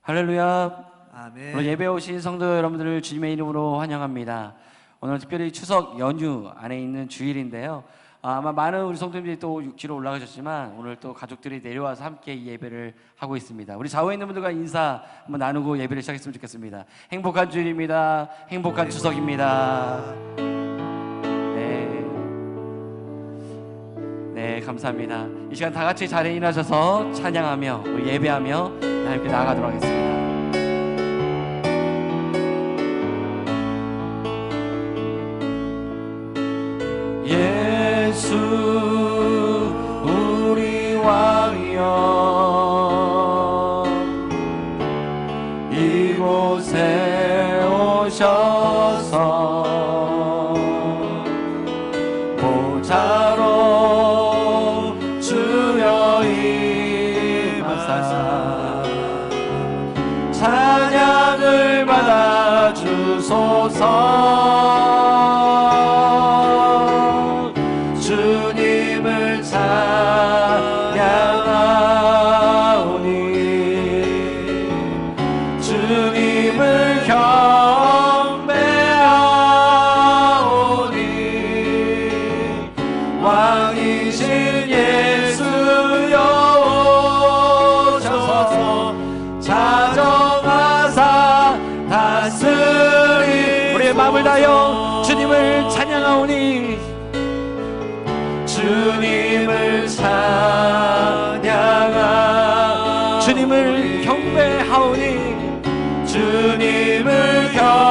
할렐루야. 아멘. 오늘 예배 오신 성도 여러분들을 주님의 이름으로 환영합니다. 오늘 특별히 추석 연휴 안에 있는 주일인데요. 아마 많은 우리 성도님들이 또 육지로 올라가셨지만 오늘 또 가족들이 내려와서 함께 이 예배를 하고 있습니다. 우리 좌우에 있는 분들과 인사 한번 나누고 예배를 시작했으면 좋겠습니다. 행복한 주일입니다. 행복한 추석입니다. 네, 감사합니다. 이 시간 다 같이 자리에 일어나셔서 찬양하며 예배하며 함께 나아가도록 하겠습니다. 예수 우리 왕이여 이곳에 오셔서 보좌로 주여 임하사 찬양을 받아 주소서. 주님을 찬양하오니 주님을 경배하오니 왕이신 예수여 오셔서 자정하사 다스리. 우리의 마음을 다하여 주님을 찬양하오니 주님을 찬양하 주님을 경배하오니 주님을 경배하오니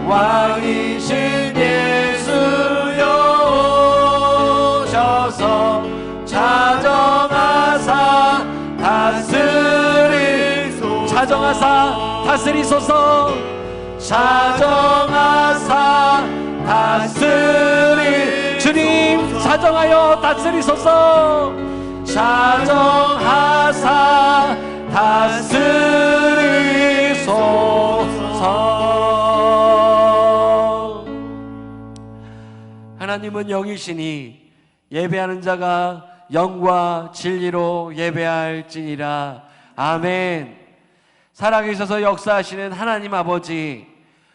왕이신 예수여 오셔서 자정하사 다스리소서. 자정하사 다스리. 주님 자정하여 다스리소서. 자정하사 다스리소서. 하나님은 영이시니 예배하는 자가 영과 진리로 예배할지니라. 아멘. 살아계셔서 역사하시는 하나님 아버지,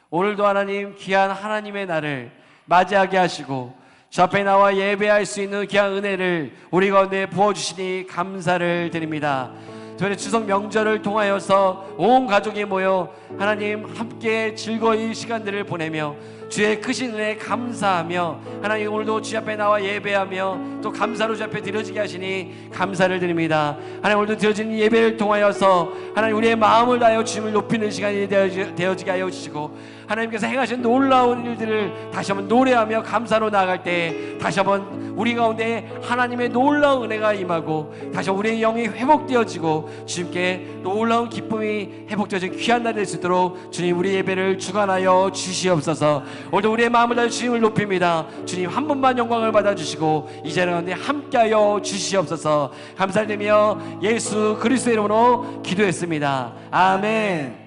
오늘도 하나님 귀한 하나님의 날을 맞이하게 하시고 저 앞에 나와 예배할 수 있는 귀한 은혜를 우리 가운데 부어주시니 감사를 드립니다. 특별히 추석 명절을 통하여서 온 가족이 모여 하나님 함께 즐거이 시간들을 보내며 주의 크신 은혜에 감사하며 하나님 오늘도 주 앞에 나와 예배하며 또 감사로 주 앞에 드려지게 하시니 감사를 드립니다. 하나님 오늘도 드려진 예배를 통하여서 하나님 우리의 마음을 다하여 주님을 높이는 시간이 되어지게 하여 주시고 하나님께서 행하신 놀라운 일들을 다시 한번 노래하며 감사로 나아갈 때 다시 한번 우리 가운데 하나님의 놀라운 은혜가 임하고 다시 우리의 영이 회복되어지고 주님께 놀라운 기쁨이 회복되어진 귀한 날이 될 수 있도록 주님 우리 예배를 주관하여 주시옵소서. 오늘도 우리의 마음을 다해 주님을 높입니다. 주님 한 분만 영광을 받아주시고 이 자리 가운데 함께하여 주시옵소서. 감사드리며 예수 그리스도의 이름으로 기도했습니다. 아멘.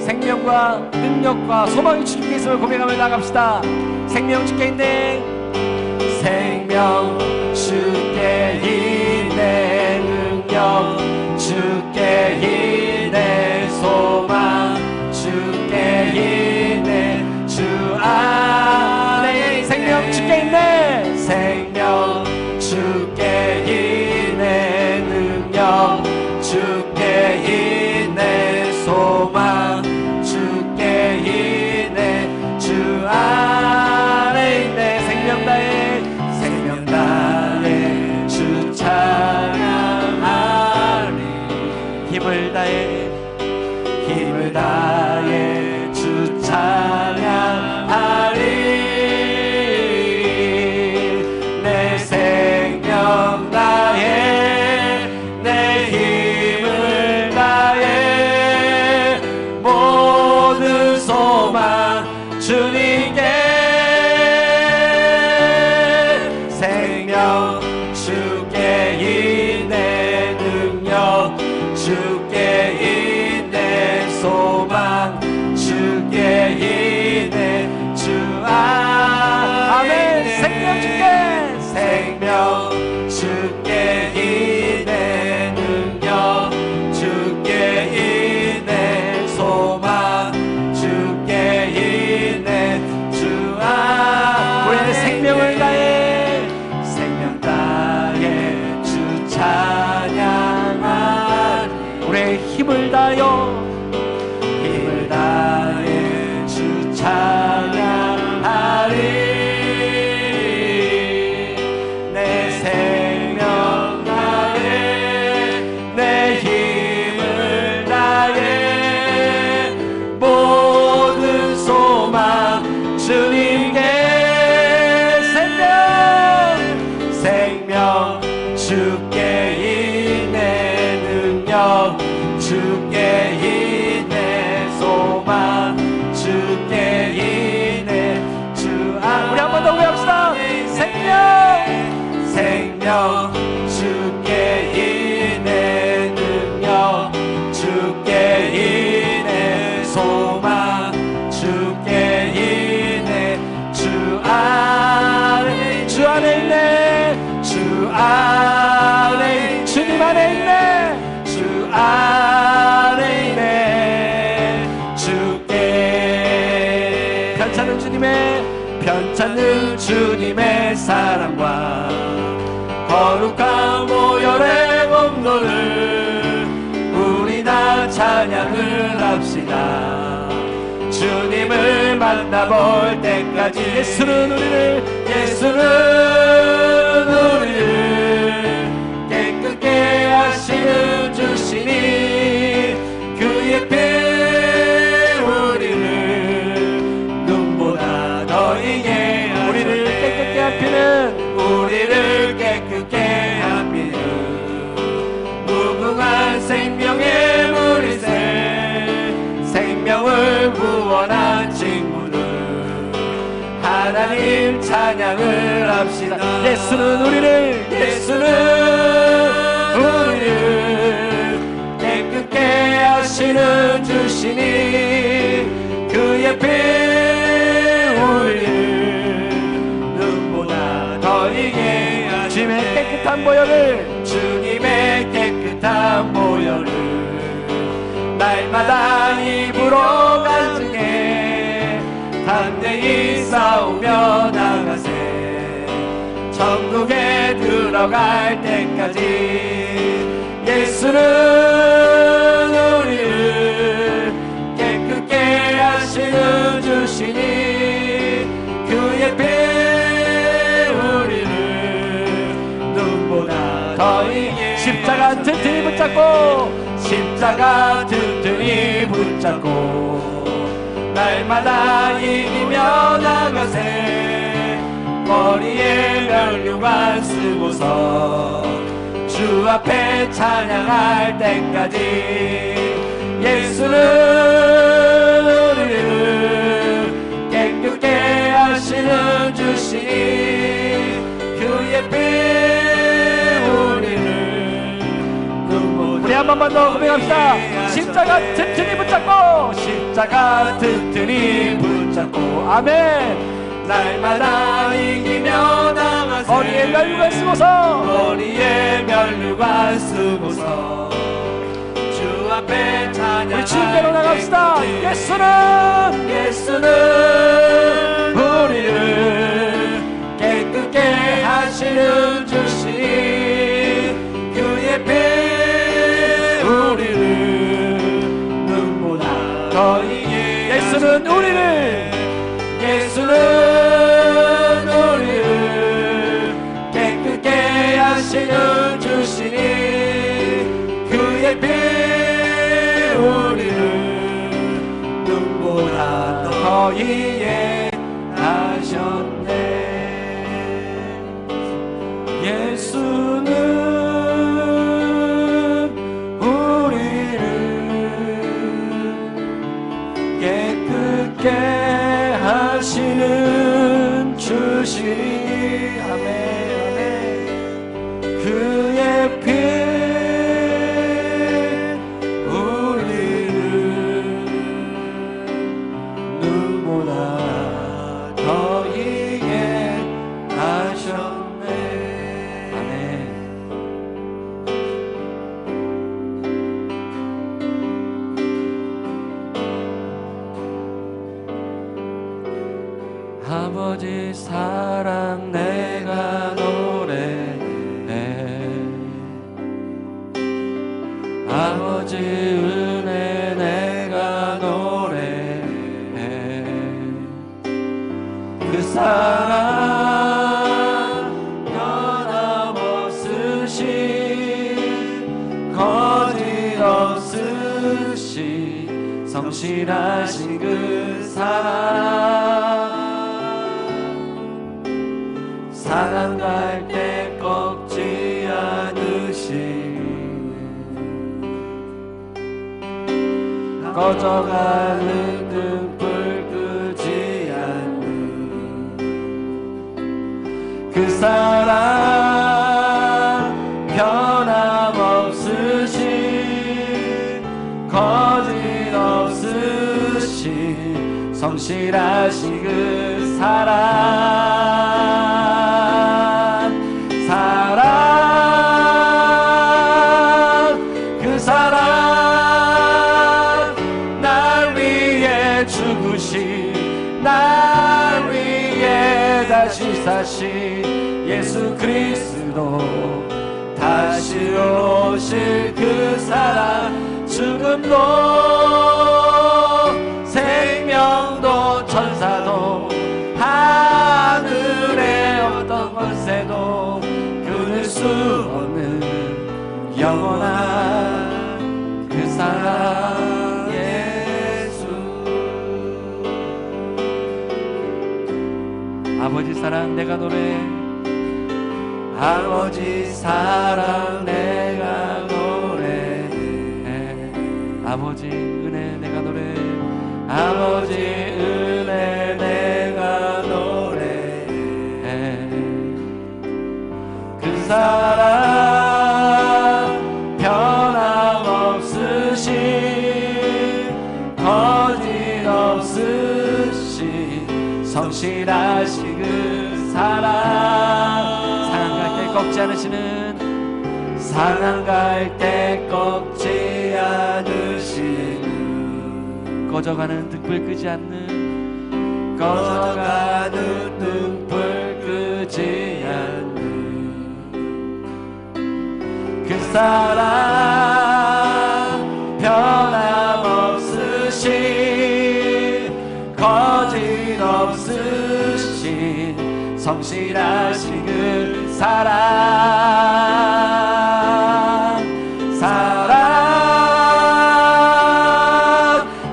생명과 능력과 소망이 주님께 있음을 고백하며 나갑시다. 생명 주께 있네. 생명 주께 있네. 능력 주께 있네. 소망 주께 있네. 주 안에 생명 주께 있네. 생명 주께 있네. 능력 주께 있네. 소망 주께 있네. 주 안에 있네. 생명 다해 주 찬양하리. 힘을 다해 주 찬양하리. 내 생명 다해 내 힘을 다해 모든 소망 주님께. 생명 주께 있네. 능력 주께 있네. 소망 주께 있네. 주 아멘. 생명 주께 우리의 힘을 다하여 주 찬양하리. 내 생명 다해 내 힘을 다해 모든 소망 주님께 생명 주께 있네 능력 주께 있네 소망 주께 있네 주 우리 한 번 더 고백합시다. 생명 주께 있네 능력 주께 있네 소망 주께 있네 주 안에 있네 주 안에 주님 안에 있네 주 안에 있네 주께 편찮는 주님의 사랑과 거룩한 보혈의 공로를 우리 다 찬양을 합시다. 주님을 만나볼 때까지 예수는 우리를 깨끗게 하시는 주시니 그의 피 우리를 눈보다 더 이게 우리를 깨끗게 하피는 무궁한 생명의 무리새 생명을 구원한 친구들 하나님 찬양을 합시다. 예수는 우리를 깨끗게 하시는 주시니 그의 피 우리를 눈보다 더 이게 주님의 깨끗한 보혈을 날마다 입으로 간증해 담대히 싸우며 나가세. 천국에 들어갈 때까지 예수는 우리를 깨끗게 하시는 주시니 그의 피 우리를 눈보다 더 이게 십자가 튼튼히 붙잡고 날마다 이기며 나가세. 머리에 면류관 쓰고서 주 앞에 찬양할 때까지 예수는 우리를 깨끗게 하시는 주시니 그의 피 우리를 눈보다 우리 한 번만 더 고백합시다. 십자가 튼튼히 붙잡고 아멘. 날마다 이기며 나가세. 머리에 면류관 쓰고서 주 앞에 찬양 우리 주님께로 나갑시다. 예수는 우리를 깨끗게 하시는 주시니 그의 피 우리를 눈보다 더 이게 예수는 우리를 깨끗게 하시는 주시니 그의 피 우리를 눈보다 더 이해하셨네. 예수는 우리를 깨끗게 하시는 주시니 아멘. 그의 피 우리를 눈보다 더 이해하셨네. 아멘. 아버지 사랑 내가 노래해. 아버지 아버지 은혜 내가 노래해. 그 사랑 변함없으신 거짓없으신 성실하신 그 사랑 갈 때 꺾지 않으신 꺼져가는 등불 끄지 않는 그 사랑 변함없으신 거짓없으신 성실하신 그 그 사랑 날 위해 죽으신 날 위해 다시 사신 예수 그리스도 다시 오실 그 사랑 죽음도 생명도 천사도 하늘의 어떤 권세도 끊을 수 없는 영원한 그 사랑 예수. 아버지 사랑 내가 노래해. 아버지 사랑 내가 노래해. 아버지 은혜 내가 노래해. 아버지 은혜 내가 노래해. 그 사랑 변함없으신 거짓없으신 성실하신 그 사랑 갈 때 꺾지 않으시는 사랑 갈 때 꺾지 않으시는 꺼져가는 등불 끄지 않는 꺼져가는 등불 끄지 않는 그 사랑 변함없으신 거짓없으신 성실하신 그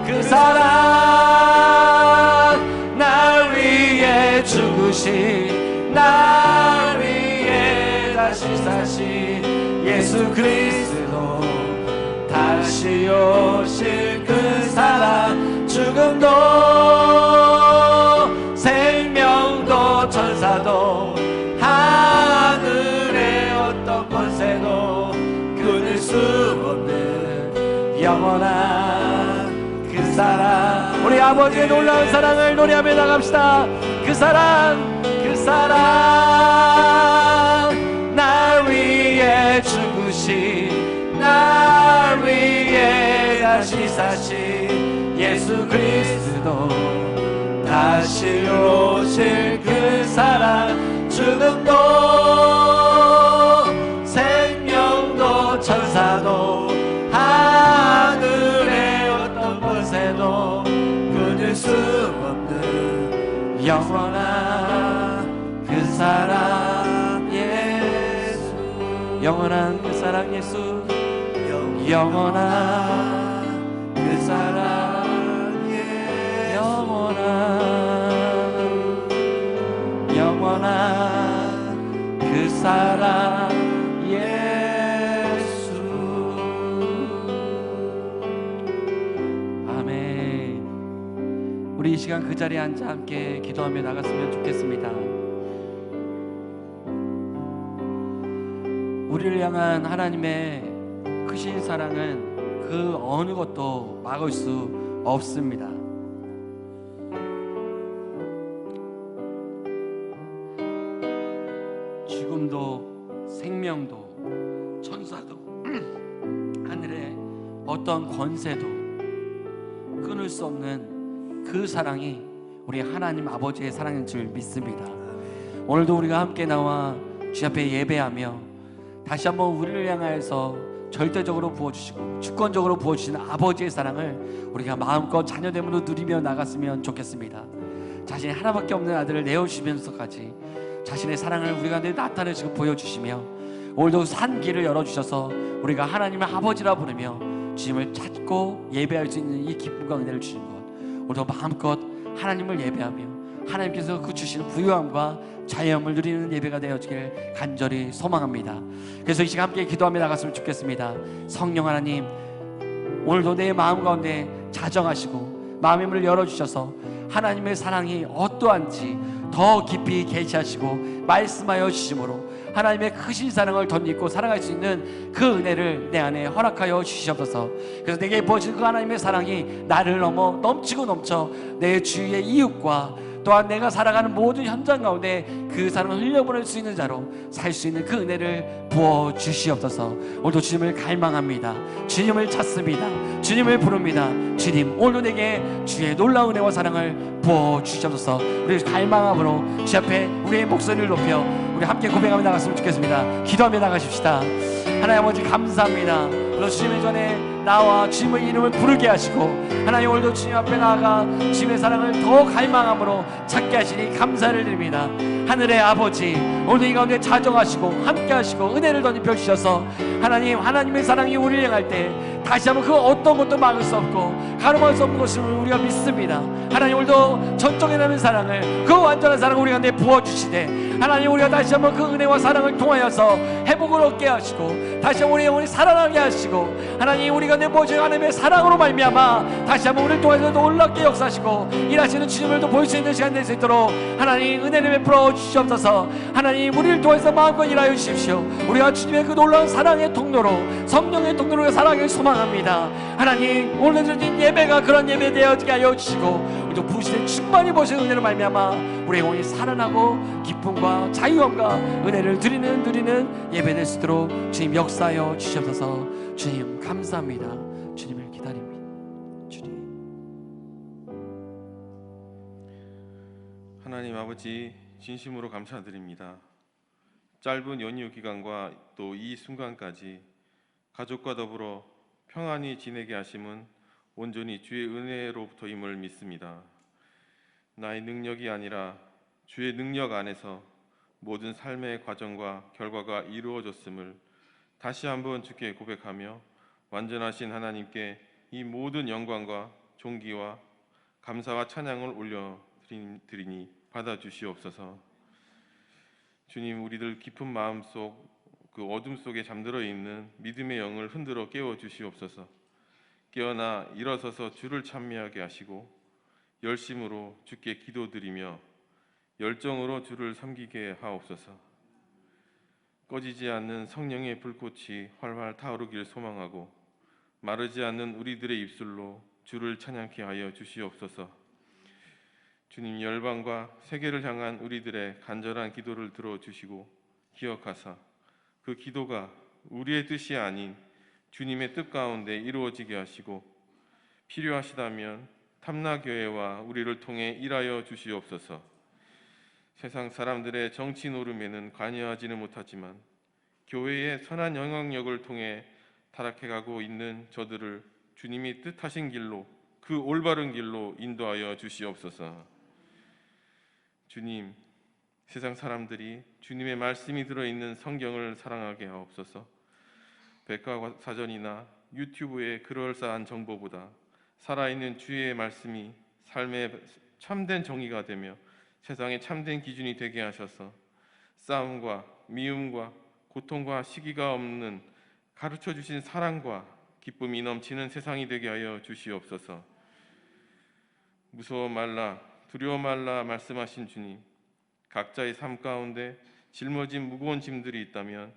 그 사랑 날 위해 죽으신 날 위해 다시 사신 예수 그리스도 다시 오실 그 사랑 죽음도 생명도 천사도 하늘의 어떤 권세도 끊을 수 없는 영원한 그 사랑. 우리 아버지의 놀라운 사랑을 노래하며 나갑시다. 그 사랑 날 위해 죽으신 날 위해 다시 사신 예수 그리스도 다시 오실 그 사랑 죽음도 생명도 천사도 하늘의 어떤 권세도 끊을 수 없는 영원한 그 사랑 예수. 영원한 그 사랑 예수. 영원한 그 사랑 예수. 영원한 그 사랑 예수. 아멘. 우리 이 시간 그 자리에 앉아 함께 기도하며 나갔으면 좋겠습니다. 우리를 향한 하나님의 크신 사랑은 그 어느 것도 막을 수 없습니다. 죽음도 생명도 천사도 하늘의 어떤 권세도 끊을 수 없는 그 사랑이 우리 하나님 아버지의 사랑인 줄 믿습니다. 오늘도 우리가 함께 나와 주 앞에 예배하며 다시 한번 우리를 향하여서 절대적으로 부어주시고 주권적으로 부어주시는 아버지의 사랑을 우리가 마음껏 자녀됨으로 누리며 나갔으면 좋겠습니다. 자신이 하나밖에 없는 아들을 내어주시면서까지 자신의 사랑을 우리가 나타내시고 보여주시며 오늘도 산 길을 열어주셔서 우리가 하나님의 아버지라 부르며 주님을 찾고 예배할 수 있는 이 기쁨과 은혜를 주신 것, 오늘도 마음껏 하나님을 예배하며 하나님께서 그 주시는 부유함과 자유함을 누리는 예배가 되어지길 간절히 소망합니다. 그래서 이 시간 함께 기도하며 나갔으면 좋겠습니다. 성령 하나님, 오늘도 내 마음 가운데 자정하시고 마음의 문을 열어주셔서 하나님의 사랑이 어떠한지 더 깊이 계시하시고 말씀하여 주심으로 하나님의 크신 사랑을 덧입고 살아갈 수 있는 그 은혜를 내 안에 허락하여 주시옵소서. 그래서 내게 부어진 그 하나님의 사랑이 나를 넘치고 넘쳐 내 주위의 이웃과 또한 내가 살아가는 모든 현장 가운데 그 사랑을 흘려보낼 수 있는 자로 살 수 있는 그 은혜를 부어 주시옵소서. 오늘도 주님을 갈망합니다. 주님을 찾습니다. 주님을 부릅니다. 주님, 오늘도 내게 주의 놀라운 은혜와 사랑을 부어 주시옵소서. 우리 갈망함으로 주 앞에 우리의 목소리를 높여 우리 함께 고백하며 나갔으면 좋겠습니다. 기도하며 나가십시다. 하나님 아버지 감사합니다. 오늘 주님의 전에 나와 주님의 이름을 부르게 하시고 하나님 오늘도 주님 앞에 나아가 주님의 사랑을 더 갈망함으로 찾게 하시니 감사를 드립니다. 하늘의 아버지, 오늘 이 가운데 자정하시고 함께 하시고 은혜를 덧입혀 주셔서 하나님의 사랑이 우리를 향할 때 다시 한번 그 어떤 것도 막을 수 없고 가늠할 수 없는 것을 우리가 믿습니다. 하나님 오늘도 전적에 남은 사랑을, 그 완전한 사랑을 우리 가운데 부어주시되 하나님 우리가 다시 한번 그 은혜와 사랑을 통하여서 회복을 얻게 하시고 다시 한번 우리 영혼이 살아나게 하시고 하나님 우리가 내 보여주신 하나님의 사랑으로 말미암아 다시 한번 우리를 통해서 놀랍게 역사하시고 일하시는 주님을 또 볼 수 있는 시간 될 수 있도록 하나님 은혜를 베풀어 주시옵소서. 하나님 우리를 통해서 마음껏 일하여 주십시오. 우리가 주님의 그 놀라운 사랑의 통로로, 성령의 통로로 살아가길 소망합니다. 하나님 오늘 드린 예배가 그런 예배 되어지게 하여 주시고 우리도 부으시는 충만히 보시는 은혜로 말미암아 우리의 영혼이 살아나고 기쁨과 자유함과 은혜를 누리는 예배 될 수 있도록 주님 역사하여 주시옵소서. 주님 감사합니다. 주님을 기다립니다. 주님. 하나님 아버지, 진심으로 감사드립니다. 짧은 연휴 기간과 또 이 순간까지 가족과 더불어 평안히 지내게 하심은 온전히 주의 은혜로부터임을 믿습니다. 나의 능력이 아니라 주의 능력 안에서 모든 삶의 과정과 결과가 이루어졌음을 다시 한번 주께 고백하며 완전하신 하나님께 이 모든 영광과 존귀와 감사와 찬양을 올려드리니 받아주시옵소서. 주님, 우리들 깊은 마음속 그 어둠 속에 잠들어 있는 믿음의 영을 흔들어 깨워주시옵소서. 깨어나 일어서서 주를 찬미하게 하시고 열심으로 주께 기도드리며 열정으로 주를 섬기게 하옵소서. 꺼지지 않는 성령의 불꽃이 활활 타오르길 소망하고 마르지 않는 우리들의 입술로 주를 찬양케 하여 주시옵소서. 주님, 열방과 세계를 향한 우리들의 간절한 기도를 들어주시고 기억하사 그 기도가 우리의 뜻이 아닌 주님의 뜻 가운데 이루어지게 하시고 필요하시다면 탐나교회와 우리를 통해 일하여 주시옵소서. 세상 사람들의 정치 노름에는 관여하지는 못하지만 교회의 선한 영향력을 통해 타락해가고 있는 저들을 주님이 뜻하신 길로, 그 올바른 길로 인도하여 주시옵소서. 주님, 세상 사람들이 주님의 말씀이 들어있는 성경을 사랑하게 하옵소서. 백과사전이나 유튜브의 그럴싸한 정보보다 살아있는 주의 말씀이 삶의 참된 정의가 되며 세상의 참된 기준이 되게 하셔서 싸움과 미움과 고통과 시기가 없는 가르쳐 주신 사랑과 기쁨이 넘치는 세상이 되게 하여 주시옵소서. 무서워 말라, 두려워 말라 말씀하신 주님, 각자의 삶 가운데 짊어진 무거운 짐들이 있다면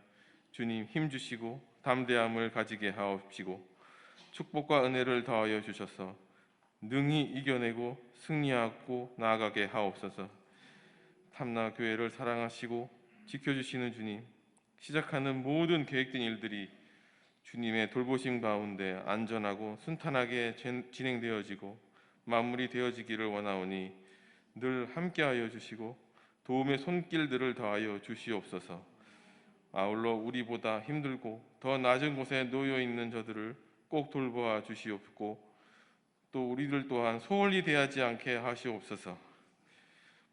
주님 힘주시고 담대함을 가지게 하옵시고 축복과 은혜를 더하여 주셔서 능히 이겨내고 승리하고 나아가게 하옵소서. 탐나교회를 사랑하시고 지켜주시는 주님, 시작하는 모든 계획된 일들이 주님의 돌보심 가운데 안전하고 순탄하게 진행되어지고 마무리 되어지기를 원하오니 늘 함께하여 주시고 도움의 손길들을 더하여 주시옵소서. 아울러 우리보다 힘들고 더 낮은 곳에 놓여 있는 저들을 꼭 돌보아 주시옵고 또 우리들 또한 소홀히 대하지 않게 하시옵소서.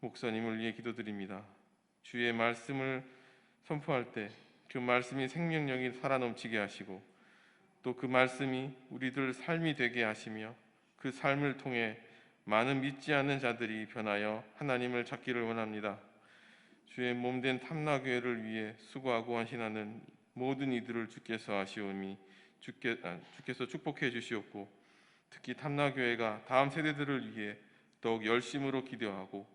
목사님을 위해 기도드립니다. 주의 말씀을 선포할 때 그 말씀이 생명력이 살아넘치게 하시고 또 그 말씀이 우리들 삶이 되게 하시며 그 삶을 통해 많은 믿지 않는 자들이 변하여 하나님을 찾기를 원합니다. 주의 몸된 탐나교회를 위해 수고하고 헌신하는 모든 이들을 주께서 아시오니 주께서 축복해 주시옵고 특히 탐나교회가 다음 세대들을 위해 더욱 열심으로 기도하고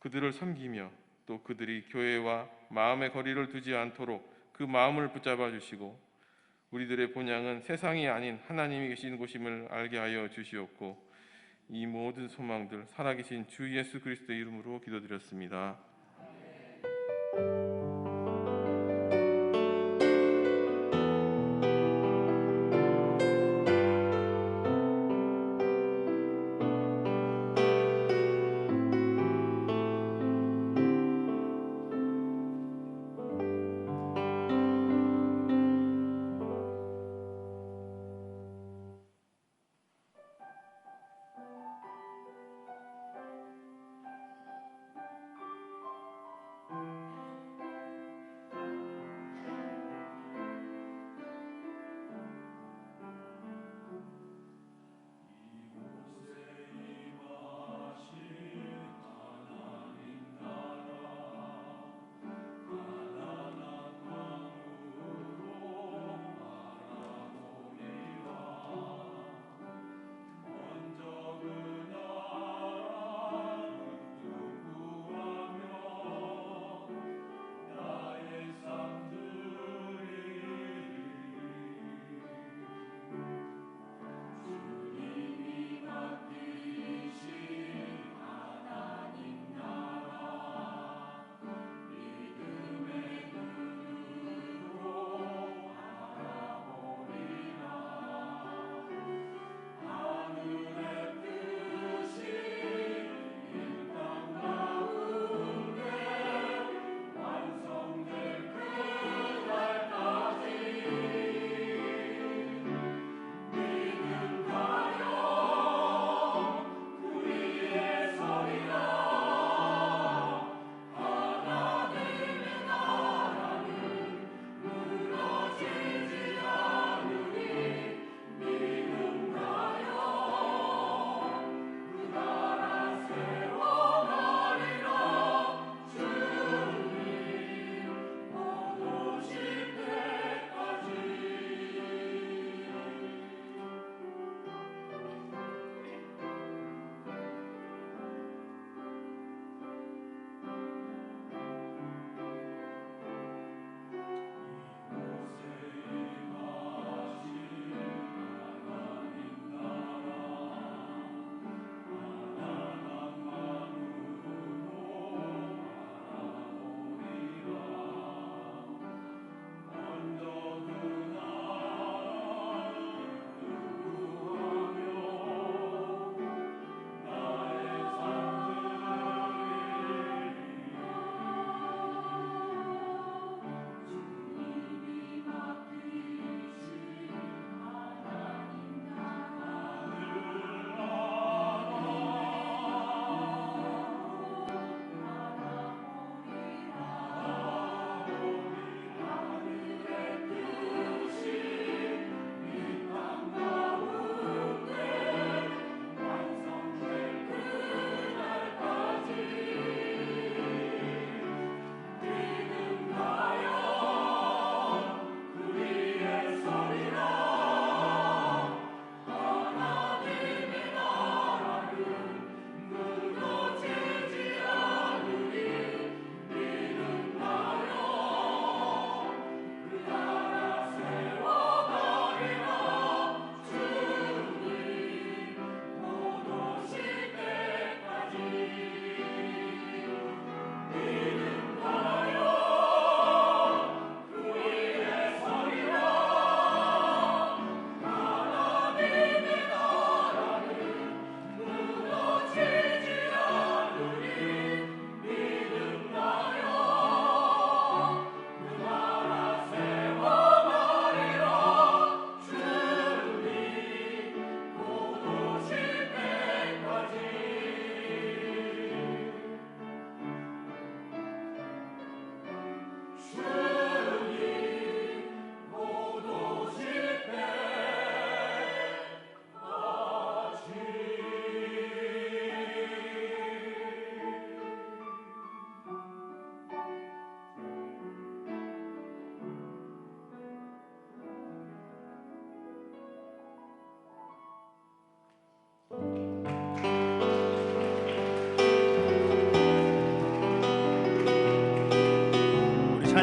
그들을 섬기며 또 그들이 교회와 마음의 거리를 두지 않도록 그 마음을 붙잡아 주시고 우리들의 본향은 세상이 아닌 하나님이 계신 곳임을 알게 하여 주시옵고 이 모든 소망들 살아계신 주 예수 그리스도의 이름으로 기도드렸습니다.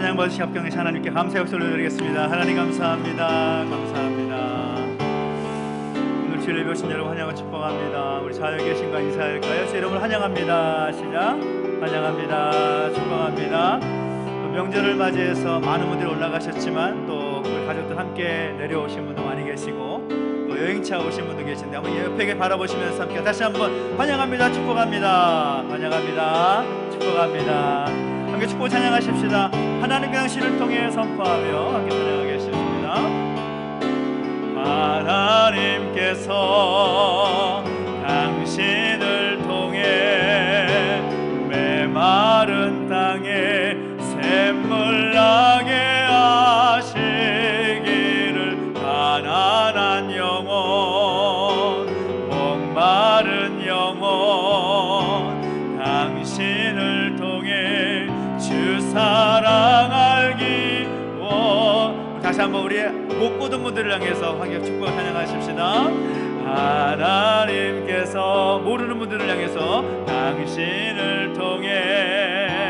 찬양 받으시 합경의 하나님께 감사의 박수를 올려드리겠습니다. 하나님 감사합니다. 감사합니다. 오늘 주일 예배 오신 여러분 환영을 축복합니다. 우리 자녀 계신 거 인사할까요? 제 이름을 환영합니다. 시작. 환영합니다. 축복합니다. 또 명절을 맞이해서 많은 분들이 올라가셨지만 또 우리 가족들 함께 내려오신 분도 많이 계시고 또 여행차 오신 분도 계신데 한번 옆에 바라보시면서 함께 다시 한번 환영합니다. 축복합니다. 환영합니다. 축복합니다. 함께 축복 찬양하십시다. 하나님의 당신을 통해 선포하며 함께 찬양하겠습니다. 하나님께서 당신을 통해 메마른 땅에 샘물 나게 하시기를 가난한 영혼 목마른 영혼 당신을 통해 주 사랑 알기 원. 다시 한번 우리 못 보던 분들을 향해서 환경 축복을 찬양하십시다. 하나님께서 모르는 분들을 향해서 당신을 통해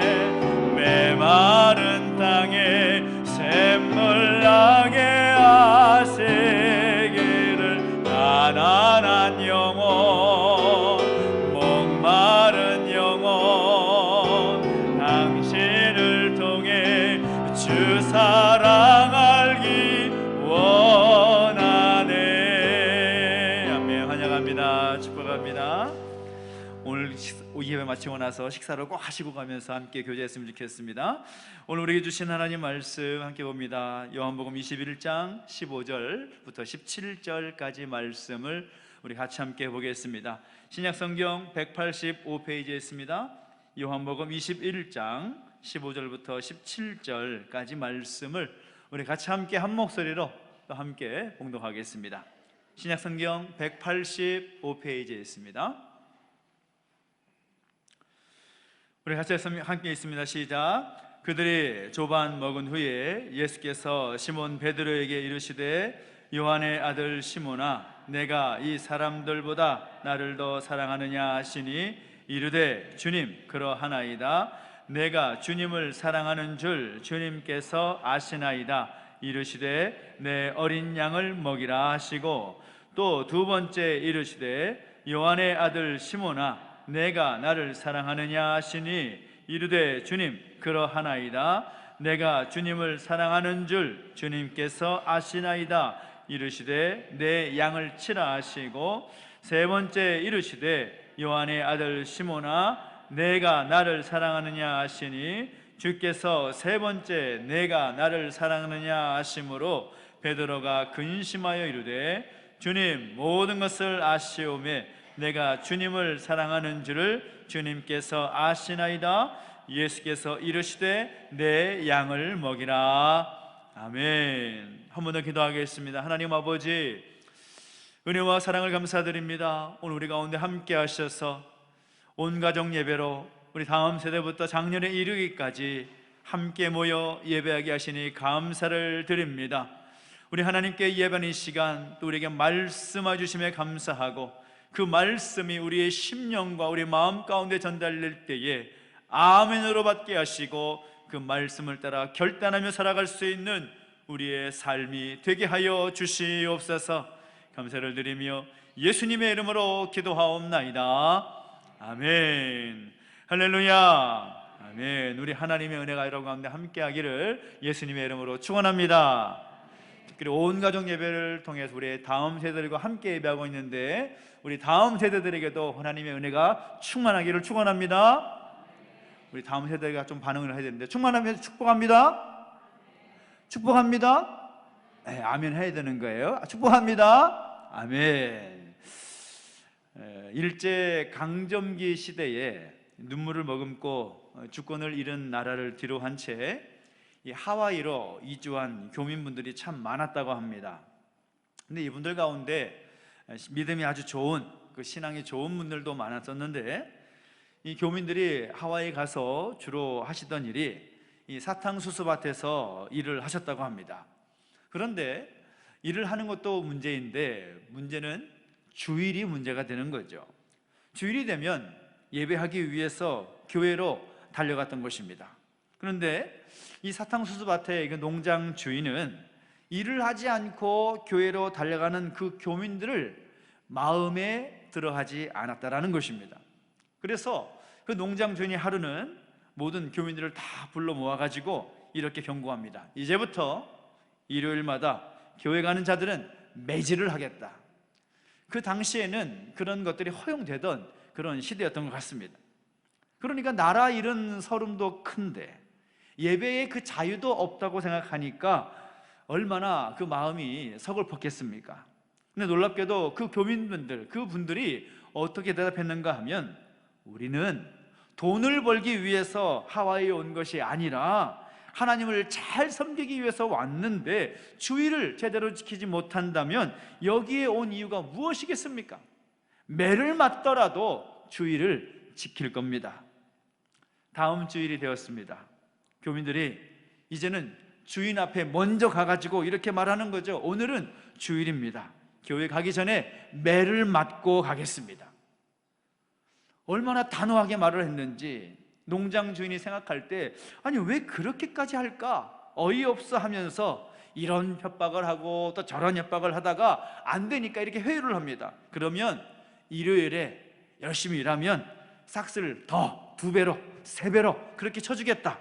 메마른 땅에 샘물 나게 하시기를 가난한 영혼 목마른 영혼 당신을 통해 주 사랑 알기 원하네. 아멘. 환영합니다. 축복합니다. 오늘 예배 마치고 나서 식사를 꼭 하시고 가면서 함께 교제했으면 좋겠습니다. 오늘 우리에게 주신 하나님 말씀 함께 봅니다. 요한복음 21장 15절부터 17절까지 말씀을 우리 같이 함께 보겠습니다. 신약성경 185페이지에 있습니다. 요한복음 21장 15절부터 17절까지 말씀을 우리 같이 함께 한 목소리로 또 함께 봉독하겠습니다. 신약성경 185페이지에 있습니다. 우리 같이 함께 있습니다. 시작. 그들이 조반 먹은 후에 예수께서 시몬 베드로에게 이르시되 요한의 아들 시몬아 내가 이 사람들보다 나를 더 사랑하느냐 하시니 이르되 주님 그러하나이다. 내가 주님을 사랑하는 줄 주님께서 아시나이다. 이르시되 내 어린 양을 먹이라 하시고 또 두 번째 이르시되 요한의 아들 시몬아 내가 나를 사랑하느냐 하시니 이르되 주님 그러하나이다. 내가 주님을 사랑하는 줄 주님께서 아시나이다. 이르시되 내 양을 치라 하시고 세 번째 이르시되 요한의 아들 시몬아 내가 나를 사랑하느냐 하시니 주께서 세 번째 내가 나를 사랑하느냐 하심으로 베드로가 근심하여 이르되 주님 모든 것을 아시오매 내가 주님을 사랑하는 줄을 주님께서 아시나이다. 예수께서 이르시되 내 양을 먹이라. 아멘. 한 번 더 기도하겠습니다. 하나님 아버지 은혜와 사랑을 감사드립니다. 오늘 우리 가운데 함께 하셔서 온 가정 예배로 우리 다음 세대부터 작년에 이르기까지 함께 모여 예배하게 하시니 감사를 드립니다. 우리 하나님께 예배하는 시간 또 우리에게 말씀해 주심에 감사하고 그 말씀이 우리의 심령과 우리 마음 가운데 전달될 때에 아멘으로 받게 하시고 그 말씀을 따라 결단하며 살아갈 수 있는 우리의 삶이 되게 하여 주시옵소서. 감사를 드리며 예수님의 이름으로 기도하옵나이다. 아멘. 할렐루야. 아멘. 우리 하나님의 은혜가 여러분 가운데 함께하기를 예수님의 이름으로 축원합니다. 특별히 온 가족 예배를 통해서 우리 다음 세대들과 함께 예배하고 있는데 우리 다음 세대들에게도 하나님의 은혜가 충만하기를 축원합니다. 우리 다음 세대가 좀 반응을 해야 되는데 충만하면서 축복합니다. 축복합니다. 네, 아멘 해야 되는 거예요. 축복합니다. 아멘. 일제 강점기 시대에 눈물을 머금고 주권을 잃은 나라를 뒤로 한 채 하와이로 이주한 교민분들이 참 많았다고 합니다. 근데 이분들 가운데 믿음이 아주 좋은 그 신앙이 좋은 분들도 많았었는데 이 교민들이 하와이 가서 주로 하시던 일이 이 사탕수수밭에서 일을 하셨다고 합니다. 그런데 일을 하는 것도 문제인데 문제는 주일이 문제가 되는 거죠. 주일이 되면 예배하기 위해서 교회로 달려갔던 것입니다. 그런데 이 사탕수수밭의 그 농장 주인은 일을 하지 않고 교회로 달려가는 그 교민들을 마음에 들어하지 않았다라는 것입니다. 그래서 그 농장 주인이 하루는 모든 교민들을 다 불러 모아가지고 이렇게 경고합니다. 이제부터 일요일마다 교회 가는 자들은 매질을 하겠다. 그 당시에는 그런 것들이 허용되던 그런 시대였던 것 같습니다. 그러니까 나라 잃은 서름도 큰데 예배의 그 자유도 없다고 생각하니까 얼마나 그 마음이 서글펐겠습니까? 근데 놀랍게도 그 교민분들, 그분들이 어떻게 대답했는가 하면, 우리는 돈을 벌기 위해서 하와이에 온 것이 아니라 하나님을 잘 섬기기 위해서 왔는데 주의를 제대로 지키지 못한다면 여기에 온 이유가 무엇이겠습니까? 매를 맞더라도 주의를 지킬 겁니다. 다음 주일이 되었습니다. 교민들이 이제는 주인 앞에 먼저 가가지고 이렇게 말하는 거죠. 오늘은 주일입니다. 교회 가기 전에 매를 맞고 가겠습니다. 얼마나 단호하게 말을 했는지 농장 주인이 생각할 때, 아니 왜 그렇게까지 할까? 어이없어 하면서 이런 협박을 하고 또 저런 협박을 하다가 안 되니까 이렇게 회유를 합니다. 그러면 일요일에 열심히 일하면 삭스를 더 2배로 3배로 그렇게 쳐주겠다.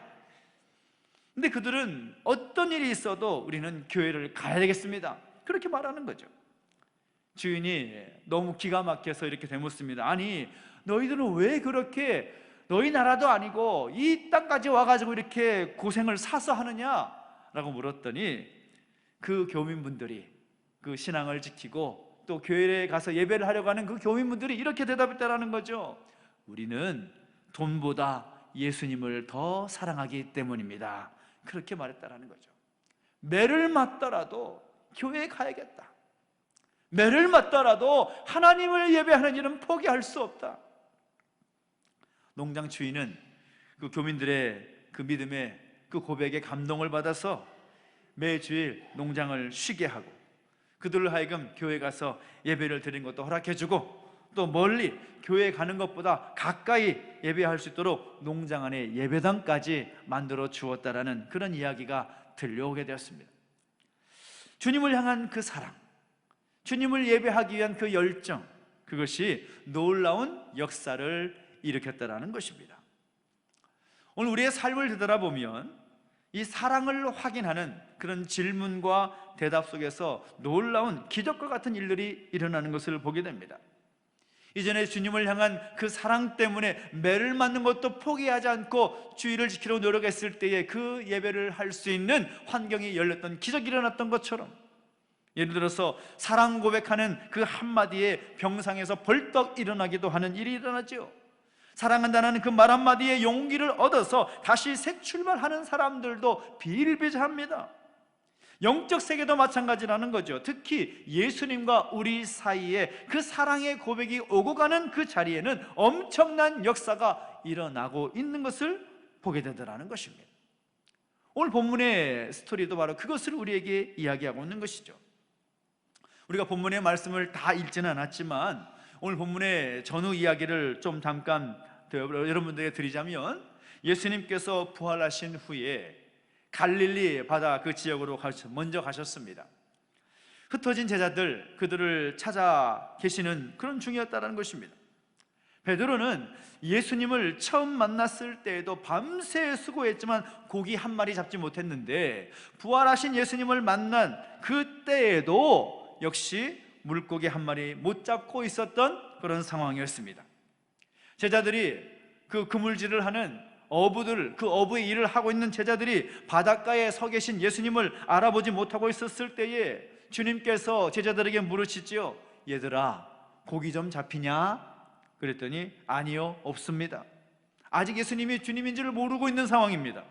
근데 그들은 어떤 일이 있어도 우리는 교회를 가야 되겠습니다, 그렇게 말하는 거죠. 주인이 너무 기가 막혀서 이렇게 되묻습니다. 아니 너희들은 왜 그렇게, 너희 나라도 아니고 이 땅까지 와가지고 이렇게 고생을 사서 하느냐? 라고 물었더니 그 교민분들이, 그 신앙을 지키고 또 교회에 가서 예배를 하려고 하는 그 교민분들이 이렇게 대답했다라는 거죠. 우리는 돈보다 예수님을 더 사랑하기 때문입니다. 그렇게 말했다라는 거죠. 매를 맞더라도 교회에 가야겠다. 매를 맞더라도 하나님을 예배하는 일은 포기할 수 없다. 농장 주인은 그 교민들의 그 믿음에, 그 고백에 감동을 받아서 매주일 농장을 쉬게 하고 그들을 하여금 교회 가서 예배를 드리는 것도 허락해주고 또 멀리 교회에 가는 것보다 가까이 예배할 수 있도록 농장 안에 예배당까지 만들어 주었다라는 그런 이야기가 들려오게 되었습니다. 주님을 향한 그 사랑, 주님을 예배하기 위한 그 열정, 그것이 놀라운 역사를 일으켰다라는 것입니다. 오늘 우리의 삶을 되돌아보면 이 사랑을 확인하는 그런 질문과 대답 속에서 놀라운 기적과 같은 일들이 일어나는 것을 보게 됩니다. 이전에 주님을 향한 그 사랑 때문에 매를 맞는 것도 포기하지 않고 주의를 지키려 노력했을 때에 그 예배를 할 수 있는 환경이 열렸던, 기적이 일어났던 것처럼, 예를 들어서 사랑 고백하는 그 한마디에 병상에서 벌떡 일어나기도 하는 일이 일어나죠. 사랑한다는 그 말 한마디에 용기를 얻어서 다시 새 출발하는 사람들도 비일비재합니다. 영적 세계도 마찬가지라는 거죠. 특히 예수님과 우리 사이에 그 사랑의 고백이 오고 가는 그 자리에는 엄청난 역사가 일어나고 있는 것을 보게 되더라는 것입니다. 오늘 본문의 스토리도 바로 그것을 우리에게 이야기하고 있는 것이죠. 우리가 본문의 말씀을 다 읽지는 않았지만 오늘 본문의 전후 이야기를 좀 잠깐 여러분들에게 드리자면, 예수님께서 부활하신 후에 갈릴리 바다 그 지역으로 먼저 가셨습니다. 흩어진 제자들, 그들을 찾아 계시는 그런 중이었다는 것입니다. 베드로는 예수님을 처음 만났을 때에도 밤새 수고했지만 고기 한 마리 잡지 못했는데, 부활하신 예수님을 만난 그때에도 역시 물고기 한 마리 못 잡고 있었던 그런 상황이었습니다. 제자들이 그 그물질을 하는 어부들, 그 어부의 일을 하고 있는 제자들이 바닷가에 서 계신 예수님을 알아보지 못하고 있었을 때에 주님께서 제자들에게 물으시지요. 얘들아, 고기 좀 잡히냐? 그랬더니 아니요, 없습니다. 아직 예수님이 주님인 줄 모르고 있는 상황입니다.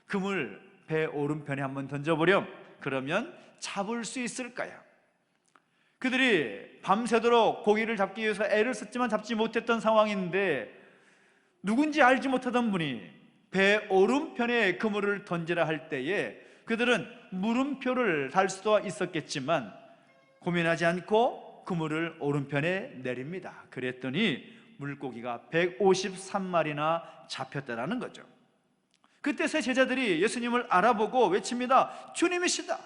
그물 배 오른편에 한번 던져보렴. 그러면 잡을 수 있을까요? 그들이 밤새도록 고기를 잡기 위해서 애를 썼지만 잡지 못했던 상황인데, 누군지 알지 못하던 분이 배 오른편에 그물을 던지라 할 때에 그들은 물음표를 달 수도 있었겠지만 고민하지 않고 그물을 오른편에 내립니다. 그랬더니 물고기가 153마리나 잡혔다라는 거죠. 그때 세 제자들이 예수님을 알아보고 외칩니다. 주님이시다.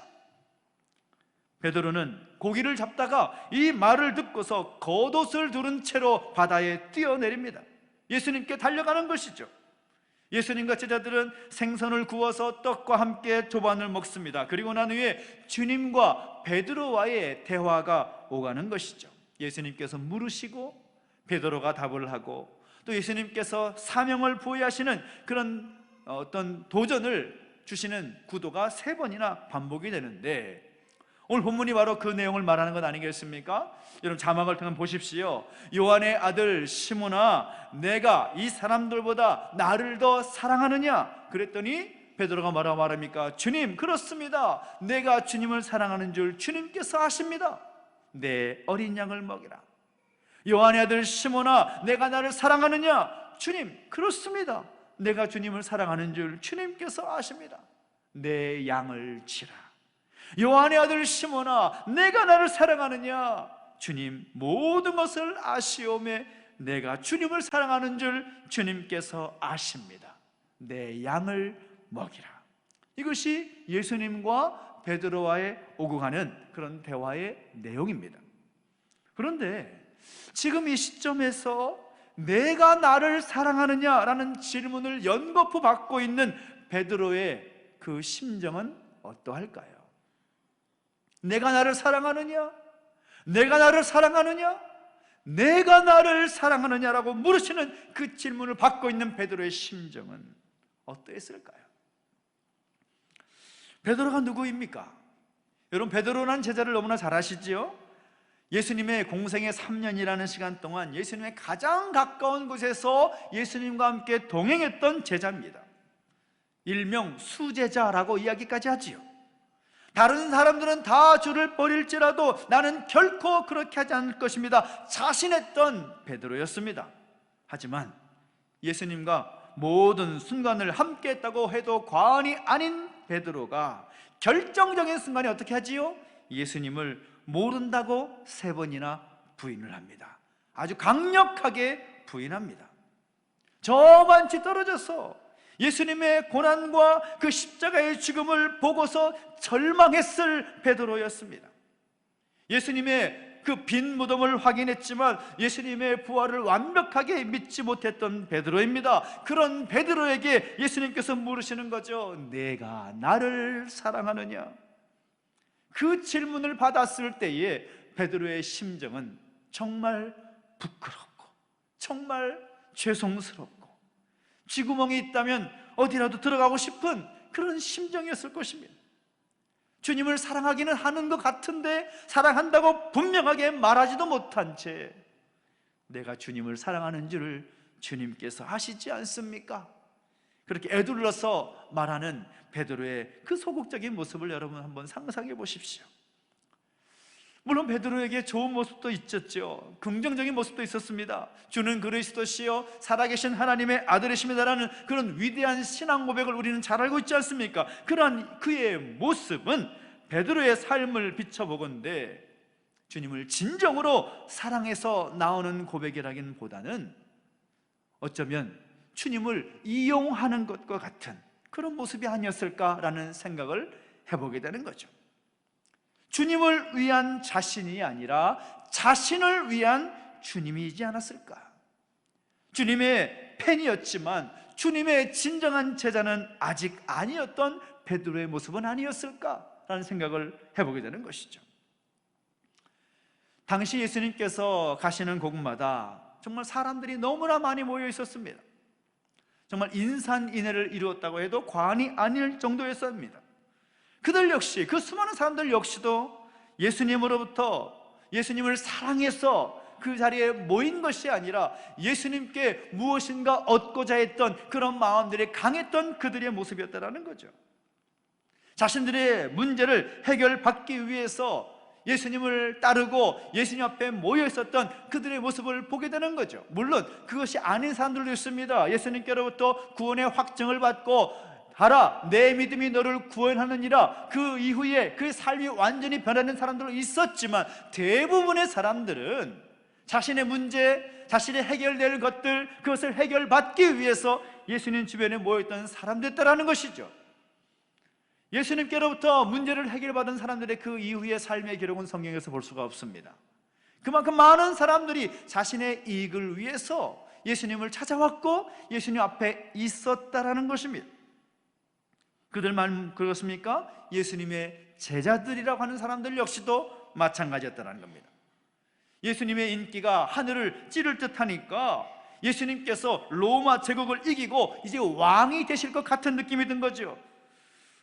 베드로는 고기를 잡다가 이 말을 듣고서 겉옷을 두른 채로 바다에 뛰어내립니다. 예수님께 달려가는 것이죠. 예수님과 제자들은 생선을 구워서 떡과 함께 조반을 먹습니다. 그리고 난 후에 주님과 베드로와의 대화가 오가는 것이죠. 예수님께서 물으시고 베드로가 답을 하고, 또 예수님께서 사명을 부여하시는 그런 어떤 도전을 주시는 구도가 3번이나 반복이 되는데, 오늘 본문이 바로 그 내용을 말하는 것 아니겠습니까? 여러분 자막을 통해 보십시오. 요한의 아들 시몬아, 내가 이 사람들보다 나를 더 사랑하느냐? 그랬더니 베드로가 뭐라고 말합니까? 주님, 그렇습니다. 내가 주님을 사랑하는 줄 주님께서 아십니다. 내 어린 양을 먹이라. 요한의 아들 시몬아, 내가 나를 사랑하느냐? 주님, 그렇습니다. 내가 주님을 사랑하는 줄 주님께서 아십니다. 내 양을 치라. 요한의 아들 시몬아, 내가 나를 사랑하느냐? 주님, 모든 것을 아시오매 내가 주님을 사랑하는 줄 주님께서 아십니다. 내 양을 먹이라. 이것이 예수님과 베드로와의 오고 가는 그런 대화의 내용입니다. 그런데 지금 이 시점에서 내가 나를 사랑하느냐라는 질문을 연거푸 받고 있는 베드로의 그 심정은 어떠할까요? 내가 나를 사랑하느냐? 내가 나를 사랑하느냐? 내가 나를 사랑하느냐라고 물으시는 그 질문을 받고 있는 베드로의 심정은 어떠했을까요? 베드로가 누구입니까? 여러분, 베드로라는 제자를 너무나 잘 아시지요? 예수님의 공생의 3년이라는 시간 동안 예수님의 가장 가까운 곳에서 예수님과 함께 동행했던 제자입니다. 일명 수제자라고 이야기까지 하지요. 다른 사람들은 다 주를 버릴지라도 나는 결코 그렇게 하지 않을 것입니다 자신했던 베드로였습니다. 하지만 예수님과 모든 순간을 함께 했다고 해도 과언이 아닌 베드로가 결정적인 순간에 어떻게 하지요? 예수님을 모른다고 3번이나 부인을 합니다. 아주 강력하게 부인합니다. 저만치 떨어져서 예수님의 고난과 그 십자가의 죽음을 보고서 절망했을 베드로였습니다. 예수님의 그 빈 무덤을 확인했지만 예수님의 부활을 완벽하게 믿지 못했던 베드로입니다. 그런 베드로에게 예수님께서 물으시는 거죠. 내가 나를 사랑하느냐? 그 질문을 받았을 때에 베드로의 심정은 정말 부끄럽고 정말 죄송스럽고 쥐구멍이 있다면 어디라도 들어가고 싶은 그런 심정이었을 것입니다. 주님을 사랑하기는 하는 것 같은데 사랑한다고 분명하게 말하지도 못한 채 내가 주님을 사랑하는 줄을 주님께서 아시지 않습니까? 그렇게 애둘러서 말하는 베드로의 그 소극적인 모습을 여러분 한번 상상해 보십시오. 물론 베드로에게 좋은 모습도 있었죠. 긍정적인 모습도 있었습니다. 주는 그리스도시요 살아계신 하나님의 아들이십니다라는 그런 위대한 신앙 고백을 우리는 잘 알고 있지 않습니까? 그러한 그의 모습은 베드로의 삶을 비춰보건대 주님을 진정으로 사랑해서 나오는 고백이라기보다는 어쩌면 주님을 이용하는 것과 같은 그런 모습이 아니었을까라는 생각을 해보게 되는 거죠. 주님을 위한 자신이 아니라 자신을 위한 주님이지 않았을까? 주님의 팬이었지만 주님의 진정한 제자는 아직 아니었던 베드로의 모습은 아니었을까라는 생각을 해보게 되는 것이죠. 당시 예수님께서 가시는 곳마다 정말 사람들이 너무나 많이 모여 있었습니다. 정말 인산인해를 이루었다고 해도 과언이 아닐 정도였습니다. 그들 역시, 그 수많은 사람들 역시도 예수님으로부터 예수님을 사랑해서 그 자리에 모인 것이 아니라 예수님께 무엇인가 얻고자 했던 그런 마음들이 강했던 그들의 모습이었다는 거죠. 자신들의 문제를 해결받기 위해서 예수님을 따르고 예수님 앞에 모여 있었던 그들의 모습을 보게 되는 거죠. 물론 그것이 아닌 사람들도 있습니다. 예수님께로부터 구원의 확증을 받고 가라 내 믿음이 너를 구원하느니라, 그 이후에 그 삶이 완전히 변하는 사람들도 있었지만 대부분의 사람들은 자신의 문제, 자신이 해결될 것들, 그것을 해결받기 위해서 예수님 주변에 모여있던 사람들이었다는 것이죠. 예수님께로부터 문제를 해결받은 사람들의 그 이후의 삶의 기록은 성경에서 볼 수가 없습니다. 그만큼 많은 사람들이 자신의 이익을 위해서 예수님을 찾아왔고 예수님 앞에 있었다라는 것입니다. 그들만 그렇습니까? 예수님의 제자들이라고 하는 사람들 역시도 마찬가지였다는 겁니다. 예수님의 인기가 하늘을 찌를 듯하니까 예수님께서 로마 제국을 이기고 이제 왕이 되실 것 같은 느낌이 든 거죠.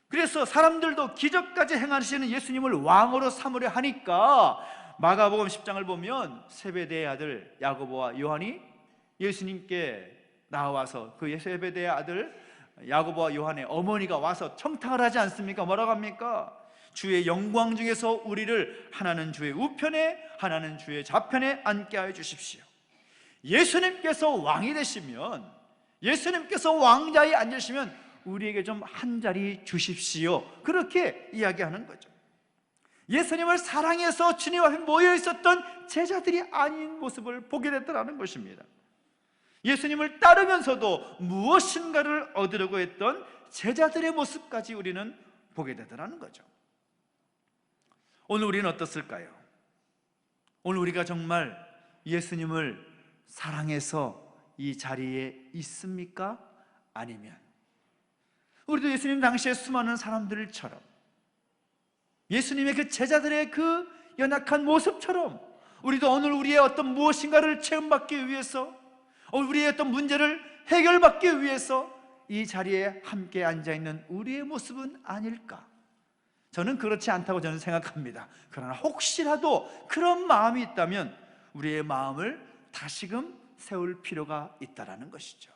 그래서 사람들도 기적까지 행하시는 예수님을 왕으로 삼으려 하니까 마가복음 10장을 보면 세베대의 아들 야고보와 요한이 예수님께 나와서 그 세베대의 아들 야고보와 요한의 어머니가 와서 청탁을 하지 않습니까? 뭐라고 합니까? 주의 영광 중에서 우리를 하나는 주의 우편에 하나는 주의 좌편에 앉게 하여 주십시오. 예수님께서 왕이 되시면, 예수님께서 왕자에 앉으시면 우리에게 좀 한 자리 주십시오. 그렇게 이야기하는 거죠. 예수님을 사랑해서 주님 앞에 모여 있었던 제자들이 아닌 모습을 보게 됐다는 것입니다. 예수님을 따르면서도 무엇인가를 얻으려고 했던 제자들의 모습까지 우리는 보게 되더라는 거죠. 오늘 우리는 어떻을까요? 오늘 우리가 정말 예수님을 사랑해서 이 자리에 있습니까? 아니면 우리도 예수님 당시에 수많은 사람들처럼 예수님의 그 제자들의 그 연약한 모습처럼 우리도 오늘 우리의 어떤 무엇인가를 체험받기 위해서, 우리의 어떤 문제를 해결받기 위해서 이 자리에 함께 앉아있는 우리의 모습은 아닐까? 저는 그렇지 않다고 저는 생각합니다. 그러나 혹시라도 그런 마음이 있다면 우리의 마음을 다시금 세울 필요가 있다는 것이죠.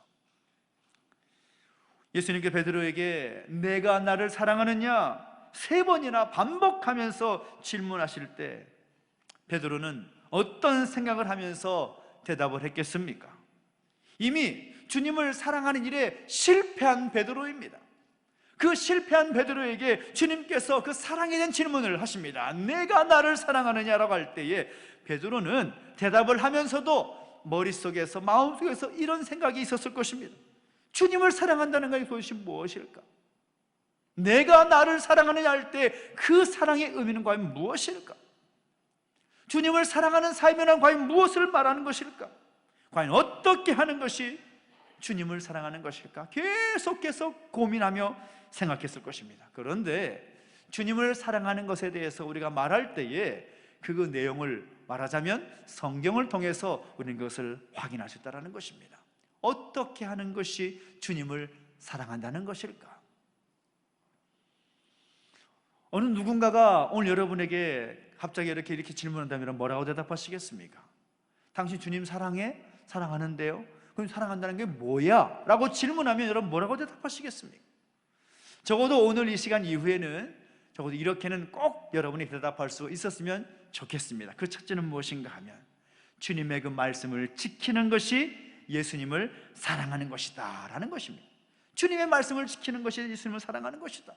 예수님께 베드로에게 내가 나를 사랑하느냐 3번이나 반복하면서 질문하실 때 베드로는 어떤 생각을 하면서 대답을 했겠습니까? 이미 주님을 사랑하는 일에 실패한 베드로입니다. 그 실패한 베드로에게 주님께서 그 사랑에 대한 질문을 하십니다. 내가 나를 사랑하느냐라고 할 때에 베드로는 대답을 하면서도 머릿속에서 마음속에서 이런 생각이 있었을 것입니다. 주님을 사랑한다는 것이 무엇일까? 내가 나를 사랑하느냐 할 때 그 사랑의 의미는 과연 무엇일까? 주님을 사랑하는 삶이란 과연 무엇을 말하는 것일까? 과연 어떻게 하는 것이 주님을 사랑하는 것일까? 계속해서 고민하며 생각했을 것입니다. 그런데 주님을 사랑하는 것에 대해서 우리가 말할 때에 그 내용을 말하자면 성경을 통해서 우리는 그것을 확인하셨다는 것입니다. 어떻게 하는 것이 주님을 사랑한다는 것일까? 어느 누군가가 오늘 여러분에게 갑자기 이렇게 질문한다면 뭐라고 대답하시겠습니까? 당신 주님 사랑해? 사랑하는데요? 그럼 사랑한다는 게 뭐야? 라고 질문하면 여러분 뭐라고 대답하시겠습니까? 적어도 오늘 이 시간 이후에는 적어도 이렇게는 꼭 여러분이 대답할 수 있었으면 좋겠습니다. 그 첫째는 무엇인가 하면 주님의 그 말씀을 지키는 것이 예수님을 사랑하는 것이다 라는 것입니다. 주님의 말씀을 지키는 것이 예수님을 사랑하는 것이다.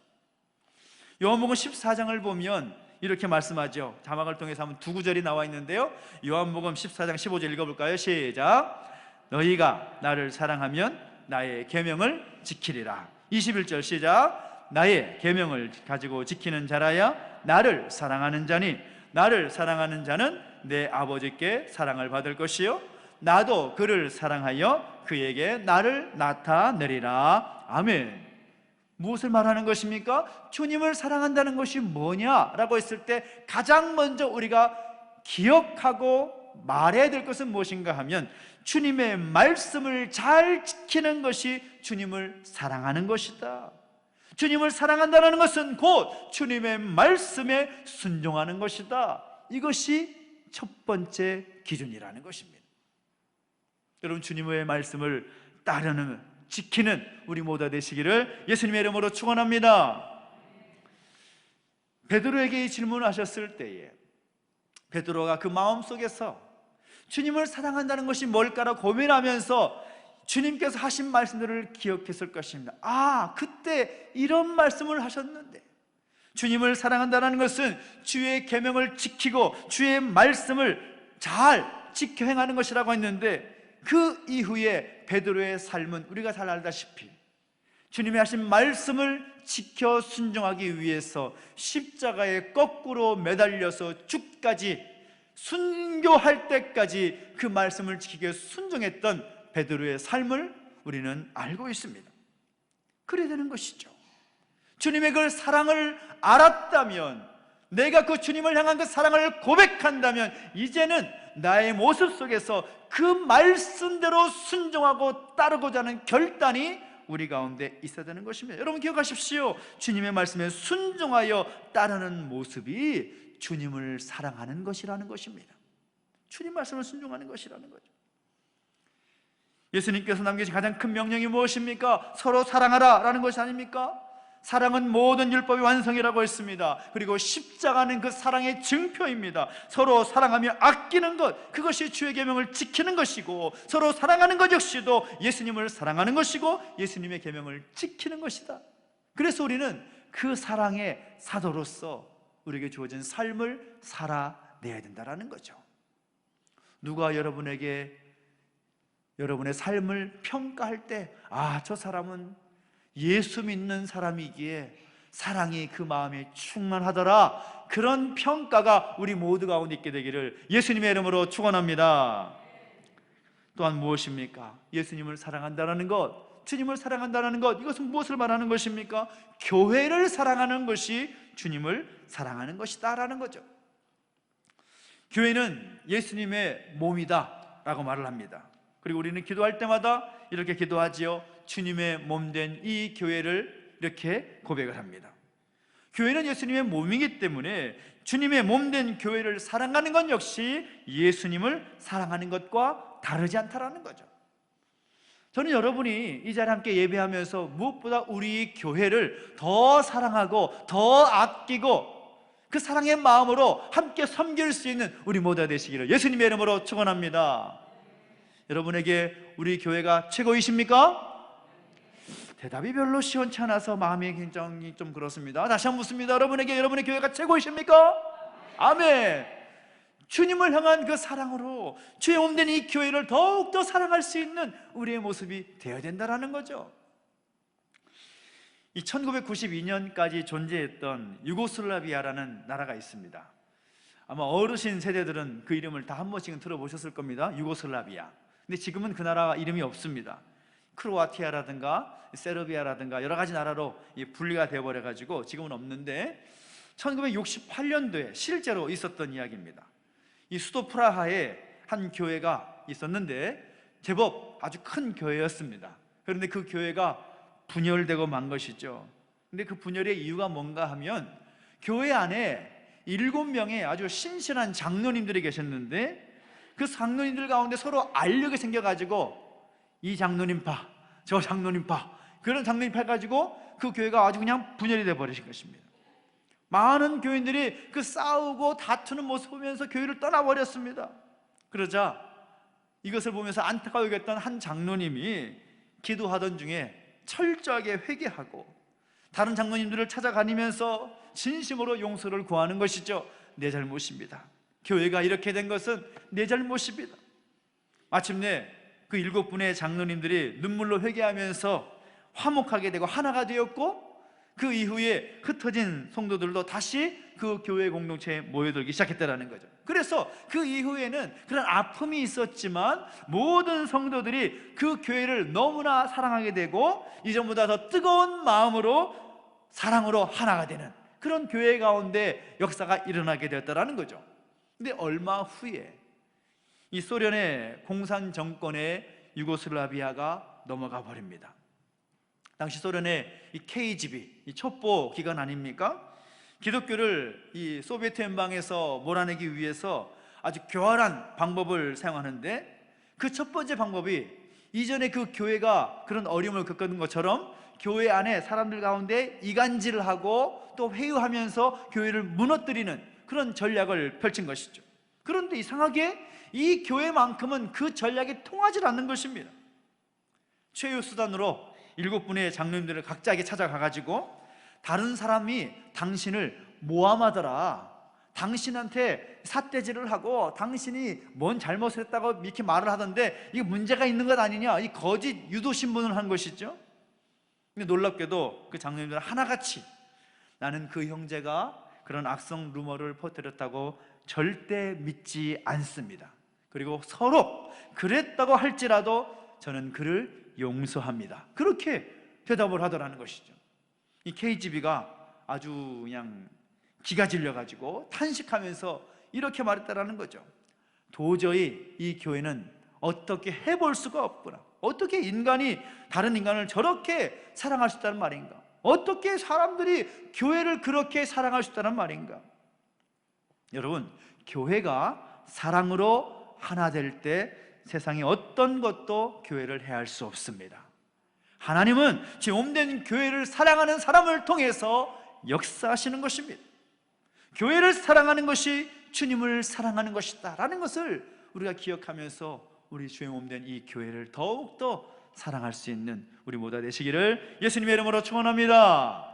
요한복음 14장을 보면 이렇게 말씀하죠. 자막을 통해서 한번 두 구절이 나와 있는데요, 요한복음 14장 15절 읽어볼까요? 시작. 너희가 나를 사랑하면 나의 계명을 지키리라. 21절 시작. 나의 계명을 가지고 지키는 자라야 나를 사랑하는 자니 나를 사랑하는 자는 내 아버지께 사랑을 받을 것이요 나도 그를 사랑하여 그에게 나를 나타내리라. 아멘. 무엇을 말하는 것입니까? 주님을 사랑한다는 것이 뭐냐라고 했을 때 가장 먼저 우리가 기억하고 말해야 될 것은 무엇인가 하면 주님의 말씀을 잘 지키는 것이 주님을 사랑하는 것이다. 주님을 사랑한다는 것은 곧 주님의 말씀에 순종하는 것이다. 이것이 첫 번째 기준이라는 것입니다. 여러분, 주님의 말씀을 따르는, 지키는 우리 모두 되시기를 예수님의 이름으로 축원합니다. 베드로에게 이 질문을 하셨을 때에 베드로가 그 마음속에서 주님을 사랑한다는 것이 뭘까라고 고민하면서 주님께서 하신 말씀들을 기억했을 것입니다. 아, 그때 이런 말씀을 하셨는데 주님을 사랑한다는 것은 주의 계명을 지키고 주의 말씀을 잘 지켜 행하는 것이라고 했는데, 그 이후에 베드로의 삶은 우리가 잘 알다시피 주님이 하신 말씀을 지켜 순종하기 위해서 십자가에 거꾸로 매달려서 죽까지, 순교할 때까지 그 말씀을 지키기 위해 순종했던 베드로의 삶을 우리는 알고 있습니다. 그래야 되는 것이죠. 주님의 그 사랑을 알았다면, 내가 그 주님을 향한 그 사랑을 고백한다면, 이제는 나의 모습 속에서 그 말씀대로 순종하고 따르고자 하는 결단이 우리 가운데 있어야 되는 것입니다. 여러분 기억하십시오. 주님의 말씀에 순종하여 따르는 모습이 주님을 사랑하는 것이라는 것입니다. 주님 말씀을 순종하는 것이라는 거죠. 예수님께서 남기신 가장 큰 명령이 무엇입니까? 서로 사랑하라 라는 것이 아닙니까? 사랑은 모든 율법의 완성이라고 했습니다. 그리고 십자가는 그 사랑의 증표입니다. 서로 사랑하며 아끼는 것, 그것이 주의 계명을 지키는 것이고, 서로 사랑하는 것 역시도 예수님을 사랑하는 것이고 예수님의 계명을 지키는 것이다. 그래서 우리는 그 사랑의 사도로서 우리에게 주어진 삶을 살아내야 된다는 거죠. 누가 여러분에게 여러분의 삶을 평가할 때, 아, 저 사람은 예수 믿는 사람이기에 사랑이 그 마음에 충만하더라, 그런 평가가 우리 모두 가운데 있게 되기를 예수님의 이름으로 축원합니다. 또한 무엇입니까? 예수님을 사랑한다는 것, 주님을 사랑한다는 것, 이것은 무엇을 말하는 것입니까? 교회를 사랑하는 것이 주님을 사랑하는 것이다 라는 거죠. 교회는 예수님의 몸이다 라고 말을 합니다. 그리고 우리는 기도할 때마다 이렇게 기도하지요. 주님의 몸된 이 교회를 이렇게 고백을 합니다. 교회는 예수님의 몸이기 때문에 주님의 몸된 교회를 사랑하는 것 역시 예수님을 사랑하는 것과 다르지 않다라는 거죠. 저는 여러분이 이 자리에 함께 예배하면서 무엇보다 우리 교회를 더 사랑하고 더 아끼고 그 사랑의 마음으로 함께 섬길 수 있는 우리 모두가 되시기를 예수님의 이름으로 축원합니다. 여러분에게 우리 교회가 최고이십니까? 대답이 별로 시원치 않아서 마음이 굉장히 좀 그렇습니다. 다시 한번 묻습니다. 여러분에게 여러분의 교회가 최고이십니까? 아멘. 주님을 향한 그 사랑으로 주의 몸된 이 교회를 더욱더 사랑할 수 있는 우리의 모습이 되어야 된다는 거죠. 이 1992년까지 존재했던 유고슬라비아라는 나라가 있습니다. 아마 어르신 세대들은 그 이름을 다 한 번씩은 들어보셨을 겁니다. 유고슬라비아. 근데 지금은 그 나라 이름이 없습니다. 크로아티아라든가 세르비아라든가 여러 가지 나라로 분리가 되어버려가지고 지금은 없는데, 1968년도에 실제로 있었던 이야기입니다. 이 수도 프라하에 한 교회가 있었는데 제법 아주 큰 교회였습니다. 그런데 그 교회가 분열되고 만 것이죠. 근데 그 분열의 이유가 뭔가 하면, 교회 안에 7명의 아주 신실한 장로님들이 계셨는데 그 장로님들 가운데 서로 알력이 생겨가지고 이 장로님 파, 저 장로님 파, 그런 장로님 파 가지고 그 교회가 아주 그냥 분열이 되어버리신 것입니다. 많은 교인들이 그 싸우고 다투는 모습을 보면서 교회를 떠나버렸습니다. 그러자 이것을 보면서 안타까워 여겼던 한 장로님이 기도하던 중에 철저하게 회개하고 다른 장로님들을 찾아다니면서 진심으로 용서를 구하는 것이죠. 내 잘못입니다. 교회가 이렇게 된 것은 내 잘못입니다. 마침내 그 7분의 장로님들이 눈물로 회개하면서 화목하게 되고 하나가 되었고, 그 이후에 흩어진 성도들도 다시 그 교회 공동체에 모여들기 시작했다는 거죠. 그래서 그 이후에는 그런 아픔이 있었지만 모든 성도들이 그 교회를 너무나 사랑하게 되고 이전보다 더 뜨거운 마음으로 사랑으로 하나가 되는 그런 교회 가운데 역사가 일어나게 되었다는 거죠. 근데 얼마 후에 이 소련의 공산 정권의 유고슬라비아가 넘어가 버립니다. 당시 소련의 이 KGB, 이 첩보 기관 아닙니까? 기독교를 이 소비에트 연방에서 몰아내기 위해서 아주 교활한 방법을 사용하는데, 그 첫 번째 방법이 이전에 그 교회가 그런 어려움을 겪었던 것처럼 교회 안에 사람들 가운데 이간질을 하고 또 회유하면서 교회를 무너뜨리는 그런 전략을 펼친 것이죠. 그런데 이상하게 이 교회만큼은 그 전략이 통하지 않는 것입니다. 최후 수단으로 7분의 장로님들을 각자에게 찾아가가지고 다른 사람이 당신을 모함하더라, 당신한테 삿대질을 하고 당신이 뭔 잘못을 했다고 이렇게 말을 하던데 이게 문제가 있는 것 아니냐, 이 거짓 유도 신문을 한 것이죠. 근데 놀랍게도 그 장로님들은 하나같이 나는 그 형제가 그런 악성 루머를 퍼뜨렸다고 절대 믿지 않습니다. 그리고 서로 그랬다고 할지라도 저는 그를 용서합니다. 그렇게 대답을 하더라는 것이죠. 이 KGB가 아주 그냥 기가 질려가지고 탄식하면서 이렇게 말했다라는 거죠. 도저히 이 교회는 어떻게 해볼 수가 없구나. 어떻게 인간이 다른 인간을 저렇게 사랑할 수 있다는 말인가? 어떻게 사람들이 교회를 그렇게 사랑할 수 있다는 말인가? 여러분, 교회가 사랑으로 하나 될 때 세상에 어떤 것도 교회를 해할 수 없습니다. 하나님은 제 몸된 교회를 사랑하는 사람을 통해서 역사하시는 것입니다. 교회를 사랑하는 것이 주님을 사랑하는 것이다 라는 것을 우리가 기억하면서 우리 주의 몸된 이 교회를 더욱더 사랑할 수 있는 우리 모두 되시기를 예수님의 이름으로 축원합니다.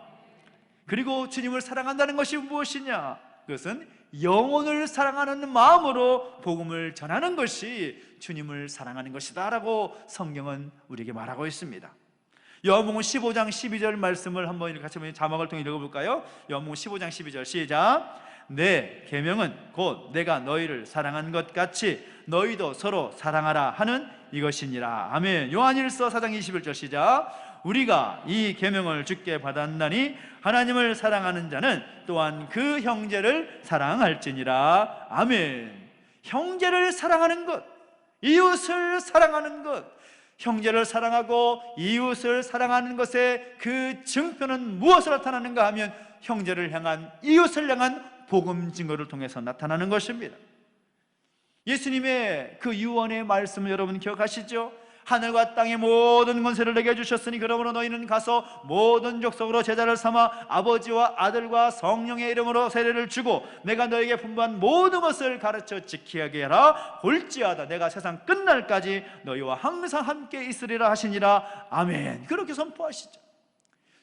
그리고 주님을 사랑한다는 것이 무엇이냐? 그것은 영혼을 사랑하는 마음으로 복음을 전하는 것이 주님을 사랑하는 것이다 라고 성경은 우리에게 말하고 있습니다. 요한복음 15장 12절 말씀을 한번 같이 자막을 통해 읽어볼까요? 요한복음 15장 12절 시작. 내 계명은 곧 내가 너희를 사랑한 것 같이 너희도 서로 사랑하라 하는 이것이니라. 아멘. 요한일서 4장 21절 시작. 우리가 이 계명을 주께 받았나니 하나님을 사랑하는 자는 또한 그 형제를 사랑할지니라. 아멘. 형제를 사랑하는 것, 이웃을 사랑하는 것, 형제를 사랑하고 이웃을 사랑하는 것의 그 증표는 무엇으로 나타나는가 하면 형제를 향한, 이웃을 향한 복음 증거를 통해서 나타나는 것입니다. 예수님의 그 유언의 말씀을 여러분 기억하시죠? 하늘과 땅의 모든 권세를 내게 주셨으니 그러므로 너희는 가서 모든 족속으로 제자를 삼아 아버지와 아들과 성령의 이름으로 세례를 주고 내가 너에게 분부한 모든 것을 가르쳐 지키게 하라. 볼지어다 내가 세상 끝날까지 너희와 항상 함께 있으리라 하시니라. 아멘. 그렇게 선포하시죠.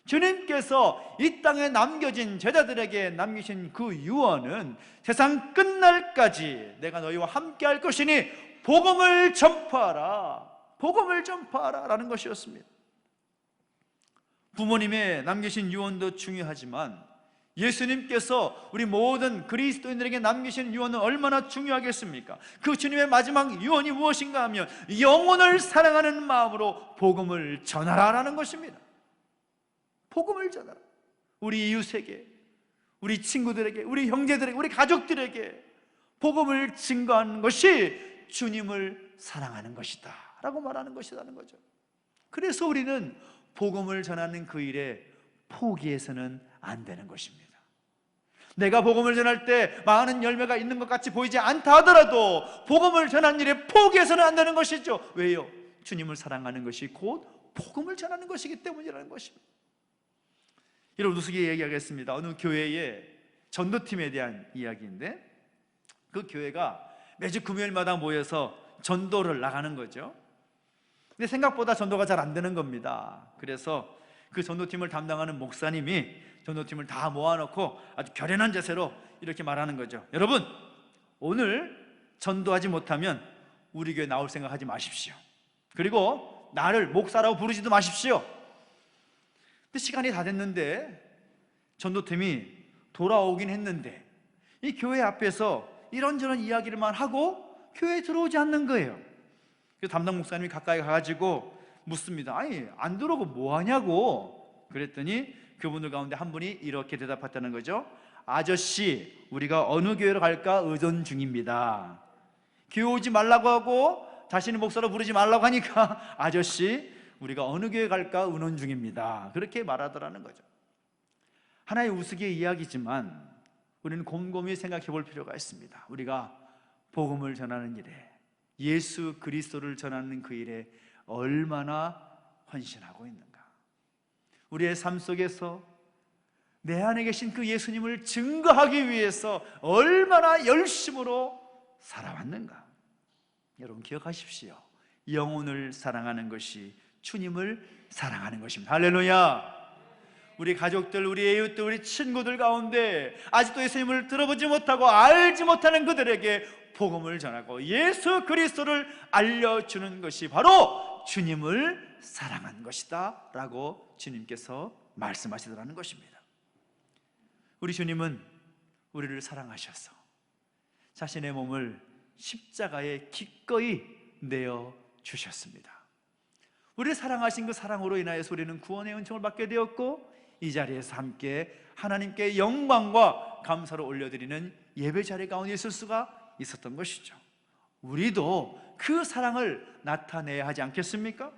주님께서 이 땅에 남겨진 제자들에게 남기신 그 유언은 세상 끝날까지 내가 너희와 함께 할 것이니 복음을 전파하라, 복음을 전파하라 라는 것이었습니다. 부모님의 남기신 유언도 중요하지만 예수님께서 우리 모든 그리스도인들에게 남기신 유언은 얼마나 중요하겠습니까? 그 주님의 마지막 유언이 무엇인가 하면 영혼을 사랑하는 마음으로 복음을 전하라 라는 것입니다. 복음을 전하라. 우리 이웃에게, 우리 친구들에게, 우리 형제들에게, 우리 가족들에게 복음을 증거하는 것이 주님을 사랑하는 것이다 라고 말하는 것이라는 거죠. 그래서 우리는 복음을 전하는 그 일에 포기해서는 안 되는 것입니다. 내가 복음을 전할 때 많은 열매가 있는 것 같이 보이지 않다 하더라도 복음을 전하는 일에 포기해서는 안 되는 것이죠. 왜요? 주님을 사랑하는 것이 곧 복음을 전하는 것이기 때문이라는 것입니다. 여러분, 우스갯 얘기하겠습니다. 어느 교회의 전도팀에 대한 이야기인데 그 교회가 매주 금요일마다 모여서 전도를 나가는 거죠. 근데 생각보다 전도가 잘 안 되는 겁니다. 그래서 그 전도팀을 담당하는 목사님이 전도팀을 다 모아놓고 아주 결연한 자세로 이렇게 말하는 거죠. 여러분, 오늘 전도하지 못하면 우리 교회 나올 생각하지 마십시오. 그리고 나를 목사라고 부르지도 마십시오. 근데 시간이 다 됐는데 전도팀이 돌아오긴 했는데 이 교회 앞에서 이런저런 이야기를만 하고 교회에 들어오지 않는 거예요. 그래서 담당 목사님이 가까이 가가지고 묻습니다. 아니, 안 들어오고 뭐 하냐고. 그랬더니 그분들 가운데 한 분이 이렇게 대답했다는 거죠. 아저씨, 우리가 어느 교회로 갈까 의논 중입니다. 교회 오지 말라고 하고 자신이 목사로 부르지 말라고 하니까 아저씨, 우리가 어느 교회 갈까 의논 중입니다. 그렇게 말하더라는 거죠. 하나의 우스갯 이야기지만 우리는 곰곰이 생각해 볼 필요가 있습니다. 우리가 복음을 전하는 일에, 예수 그리스도를 전하는 그 일에 얼마나 헌신하고 있는가? 우리의 삶 속에서 내 안에 계신 그 예수님을 증거하기 위해서 얼마나 열심으로 살아왔는가? 여러분 기억하십시오. 영혼을 사랑하는 것이 주님을 사랑하는 것입니다. 할렐루야. 우리 가족들, 우리 이웃들, 우리 친구들 가운데 아직도 예수님을 들어보지 못하고 알지 못하는 그들에게 복음을 전하고 예수 그리스도를 알려주는 것이 바로 주님을 사랑한 것이다 라고 주님께서 말씀하시더라는 것입니다. 우리 주님은 우리를 사랑하셔서 자신의 몸을 십자가에 기꺼이 내어주셨습니다. 우리를 사랑하신 그 사랑으로 인하여서 우리는 구원의 은총을 받게 되었고, 이 자리에서 함께 하나님께 영광과 감사를 올려드리는 예배 자리 가운데 있을 수가 있었던 것이죠. 우리도 그 사랑을 나타내야 하지 않겠습니까?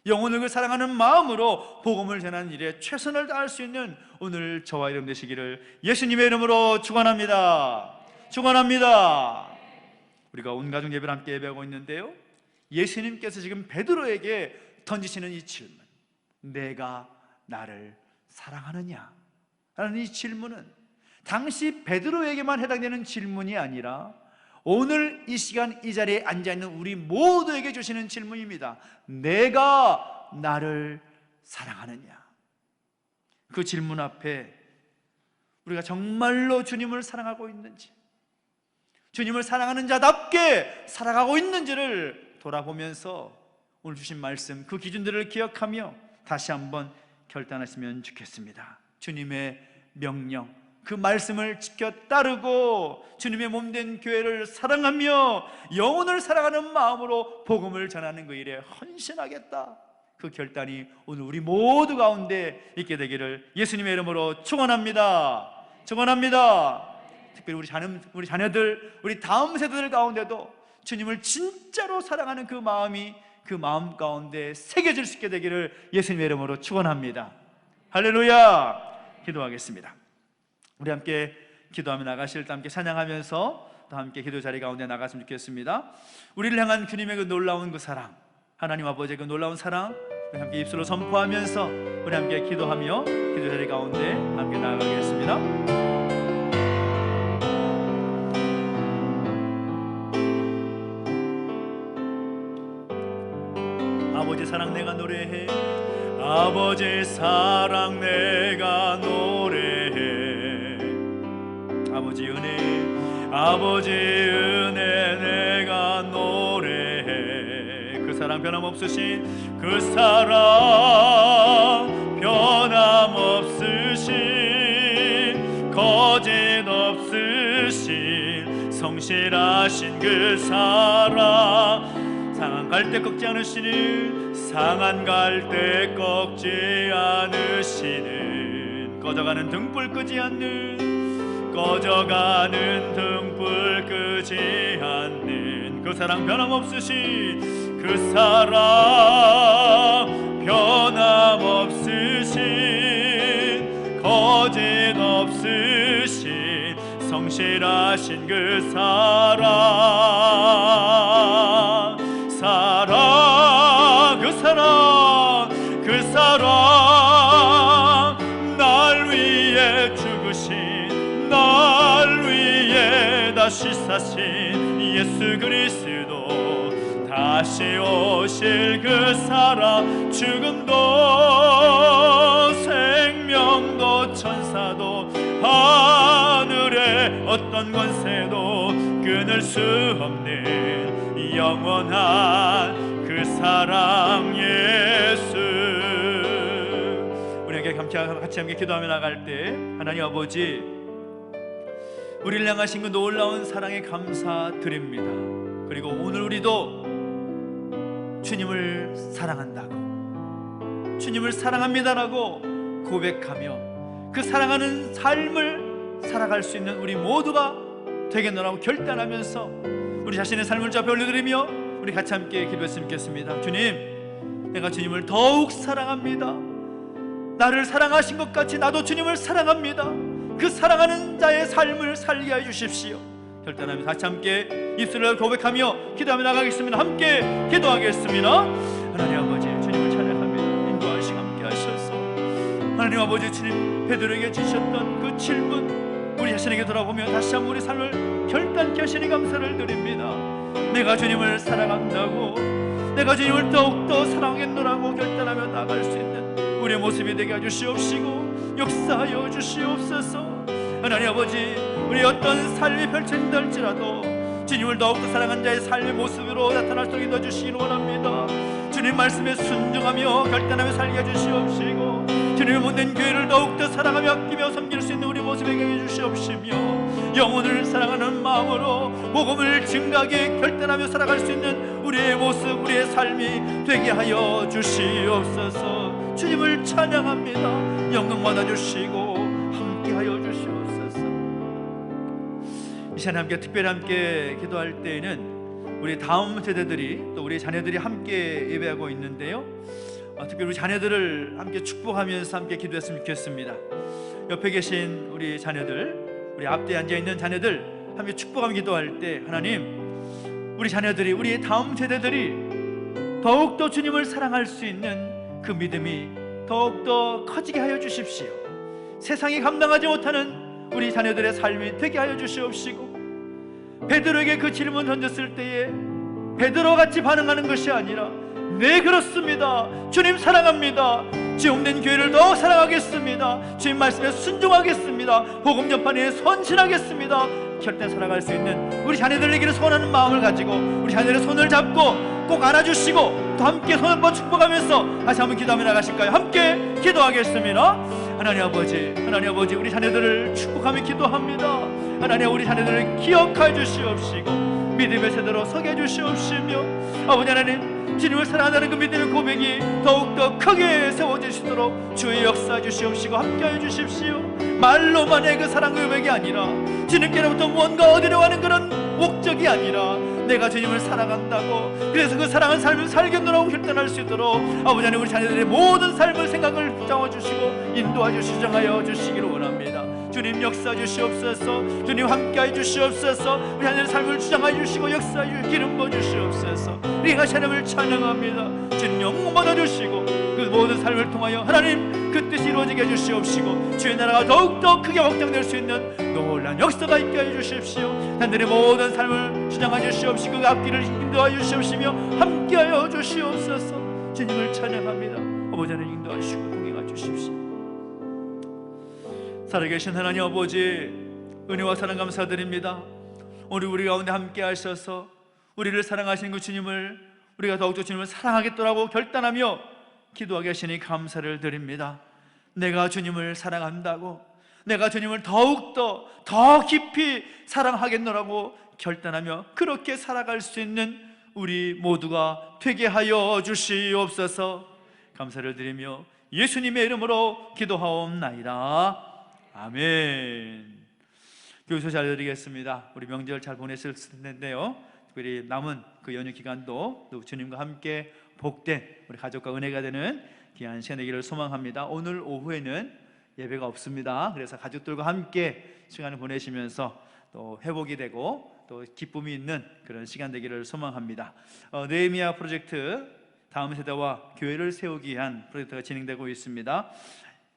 영혼을 그 사랑하는 마음으로 복음을 전하는 일에 최선을 다할 수 있는 오늘 저와 여러분 되시기를 예수님의 이름으로 축원합니다. 축원합니다. 우리가 온 가족 예배를 함께 예배하고 있는데요, 예수님께서 지금 베드로에게 던지시는 이 질문, 내가 나를 사랑하느냐? 라는 이 질문은 당시 베드로에게만 해당되는 질문이 아니라 오늘 이 시간 이 자리에 앉아있는 우리 모두에게 주시는 질문입니다. 내가 나를 사랑하느냐? 그 질문 앞에 우리가 정말로 주님을 사랑하고 있는지, 주님을 사랑하는 자답게 살아가고 있는지를 돌아보면서 오늘 주신 말씀, 그 기준들을 기억하며 다시 한번 결단하시면 좋겠습니다. 주님의 명령, 그 말씀을 지켜 따르고 주님의 몸된 교회를 사랑하며 영혼을 사랑하는 마음으로 복음을 전하는 그 일에 헌신하겠다, 그 결단이 오늘 우리 모두 가운데 있게 되기를 예수님의 이름으로 축원합니다. 축원합니다. 특별히 우리 자녀들, 우리 다음 세대들 가운데도 주님을 진짜로 사랑하는 그 마음이 그 마음 가운데 새겨질 수 있게 되기를 예수님의 이름으로 축원합니다. 할렐루야. 기도하겠습니다. 우리 함께 기도하며 나가실 때 함께 찬양하면서 또 함께 기도 자리 가운데 나갔으면 좋겠습니다. 우리를 향한 주님의 그 놀라운 그 사랑, 하나님 아버지의 그 놀라운 사랑, 우리 함께 입술로 선포하면서 우리 함께 기도하며 기도 자리 가운데 함께 나아가겠습니다. 아버지 사랑 내가 노래해, 아버지 사랑 내가 노래해, 아버지 은혜, 아버지 은혜 내가 노래해. 그 사랑 변함없으신, 그 사랑 변함없으신, 거짓 없으신, 성실하신 그 사랑, 상한 갈대 꺾지 않으시는, 상한 갈대 꺾지 않으시는, 꺼져가는 등불 끄지 않는, 꺼져가는 등불 끄지 않는 그 사랑 변함없으신, 그 사랑 변함없으신, 거짓 없으신, 성실하신 그 사랑, 사랑, 그 사랑, 그 사랑, 날 위해 죽으신, 날 위해 다시 사신 예수 그리스도, 다시 오실 그 사랑, 죽음도 생명도 천사도 하늘의 어떤 권세도 끊을 수 없는 영원한 그 사랑 예수. 우리에게 같이 함께 기도하며 나갈 때 하나님 아버지, 우리를 향하신 그 놀라운 사랑에 감사드립니다. 그리고 오늘 우리도 주님을 사랑한다고, 주님을 사랑합니다라고 고백하며 그 사랑하는 삶을 살아갈 수 있는 우리 모두가 되겠노라고 결단하면서 우리 자신의 삶을 주 앞에 올려드리며 우리 같이 함께 기도했으면 좋겠습니다. 주님, 내가 주님을 더욱 사랑합니다. 나를 사랑하신 것 같이 나도 주님을 사랑합니다. 그 사랑하는 자의 삶을 살게 해 주십시오. 결단하며 같이 함께 입술을 고백하며 기도하며 나가겠습니다. 함께 기도하겠습니다. 하나님 아버지, 주님을 찬양합니다. 인도하시고 함께 하셔서 하나님 아버지, 주님 베드로에게 주셨던 그 질문, 우리 자신에게 돌아보며 다시 한번 우리 삶을 결단케 하시니 감사를 드립니다. 내가 주님을 사랑한다고, 내가 주님을 더욱더 사랑하겠노라고 결단하며 나갈 수 있는 우리의 모습이 되게 해주시옵시고, 역사하여 주시옵소서. 하나님 아버지, 우리 어떤 삶이 펼쳐진다 할지라도 주님을 더욱더 사랑한 자의 삶의 모습으로 나타날 수 있게 도와주시길 원합니다. 주님 말씀에 순종하며 결단하며 살게 해주시옵시고, 주님의 못된 교회를 더욱더 사랑하며 아끼며 섬길 수 있는 우리 모습에게 해주시옵시며, 영혼을 사랑하는 마음으로 복음을 증가하게 결단하며 살아갈 수 있는 우리의 모습, 우리의 삶이 되게 하여 주시옵소서. 주님을 찬양합니다. 영광 받아주시고 함께 하여 주시옵소서. 이 시간에 함께 특별히 함께 기도할 때에는 우리 다음 세대들이 또 우리 자녀들이 함께 예배하고 있는데요, 특별히 우리 자녀들을 함께 축복하면서 함께 기도했으면 좋겠습니다. 옆에 계신 우리 자녀들, 우리 앞뒤에 앉아있는 자녀들 함께 축복하며 기도할 때, 하나님, 우리 자녀들이, 우리 다음 세대들이 더욱더 주님을 사랑할 수 있는 그 믿음이 더욱더 커지게 하여 주십시오. 세상이 감당하지 못하는 우리 자녀들의 삶이 되게 하여 주시옵시고, 베드로에게 그 질문 던졌을 때에 베드로같이 반응하는 것이 아니라, 네, 그렇습니다, 주님 사랑합니다, 지옥된 교회를 더 사랑하겠습니다, 주님 말씀에 순종하겠습니다, 복음 전파에 헌신하겠습니다, 결단 살아갈 수 있는 우리 자녀들에게는 소원하는 마음을 가지고 우리 자녀들의 손을 잡고 꼭 안아주시고 또 함께 손을 뻗어 축복하면서 다시 한번 기도하며 나가실까요? 함께 기도하겠습니다. 하나님 아버지, 우리 자녀들을 축복하며 기도합니다. 하나님, 우리 자녀들을 기억하여 주시옵시고 믿음의 세대로 서게 해주시옵시며, 아버지 하나님, 주님을 사랑한다는 그 믿음의 고백이 더욱더 크게 세워지시도록 주의 역사해 주시옵시고 함께하여 주십시오. 말로만의 그 사랑의 고백이 아니라, 주님께로부터 무언가 얻으려 하는 그런 목적이 아니라, 내가 주님을 사랑한다고, 그래서 그 사랑한 삶을 살겠노라고 결단할 수 있도록 아버지 하나님, 우리 자녀들의 모든 삶을 생각을 붙잡아주시고 인도하여 주정하여 주시기를 원합니다. 주님 역사해 주시옵소서. 주님 함께해 주시옵소서. 우리 하나님의 삶을 주장해 주시고 역사해 주시고 기름 부어 주시옵소서. 우리 하나님을 찬양합니다. 주님 영광 받아 주시고 그 모든 삶을 통하여 하나님 그 뜻이 이루어지게 해주시옵시고, 주의 나라가 더욱더 크게 확장될 수 있는 놀라운 역사가 있게 해주십시오. 단들의 모든 삶을 주장해 주시옵시고 그 앞길을 인도하여 주시옵시며 함께하여 주시옵소서. 주님을 찬양합니다. 아버지 하나님 인도하시고 동행하여 주십시오. 살아계신 하나님 아버지, 은혜와 사랑 감사드립니다. 오늘 우리 가운데 함께 하셔서 우리를 사랑하시는 그 주님을, 우리가 더욱더 주님을 사랑하겠더라고 결단하며 기도하게 하시니 감사를 드립니다. 내가 주님을 사랑한다고, 내가 주님을 더욱더 더 깊이 사랑하겠노라고 결단하며 그렇게 살아갈 수 있는 우리 모두가 되게 하여 주시옵소서. 감사를 드리며 예수님의 이름으로 기도하옵나이다. 아멘. 교수 잘 드리겠습니다. 우리 명절 잘 보냈을 텐데요, 특별히 남은 그 연휴 기간도 또 주님과 함께 복된 우리 가족과 은혜가 되는 귀한 시간 되기를 소망합니다. 오늘 오후에는 예배가 없습니다. 그래서 가족들과 함께 시간을 보내시면서 또 회복이 되고 또 기쁨이 있는 그런 시간 되기를 소망합니다. 느헤미야 프로젝트, 다음 세대와 교회를 세우기 위한 프로젝트가 진행되고 있습니다.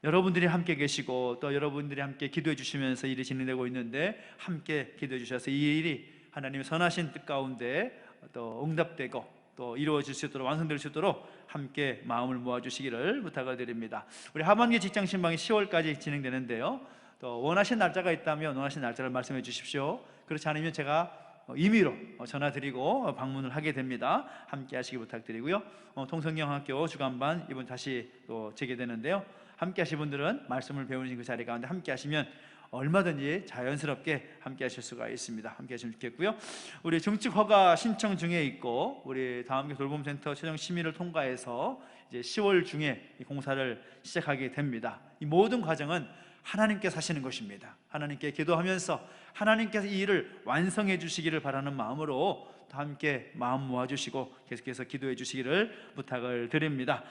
여러분들이 함께 계시고 또 여러분들이 함께 기도해 주시면서 일이 진행되고 있는데, 함께 기도해 주셔서 이 일이 하나님의 선하신 뜻 가운데 또 응답되고 또 이루어질 수 있도록, 완성될 수 있도록 함께 마음을 모아주시기를 부탁을 드립니다. 우리 하반기 직장 신방이 10월까지 진행되는데요, 또 원하신 날짜가 있다면 원하신 날짜를 말씀해 주십시오. 그렇지 않으면 제가 임의로 전화드리고 방문을 하게 됩니다. 함께 하시기 부탁드리고요. 통성경학교 주간반 이번 다시 또 재개되는데요, 함께 하실 분들은 말씀을 배우는 그 자리 가운데 함께 하시면 얼마든지 자연스럽게 함께 하실 수가 있습니다. 함께 하시면 좋겠고요. 우리 증축 허가 신청 중에 있고, 우리 다음 돌봄센터 최종 심의를 통과해서 이제 10월 중에 이 공사를 시작하게 됩니다. 이 모든 과정은 하나님께서 하시는 것입니다. 하나님께 기도하면서 하나님께서 이 일을 완성해 주시기를 바라는 마음으로 함께 마음 모아주시고 계속해서 기도해 주시기를 부탁을 드립니다.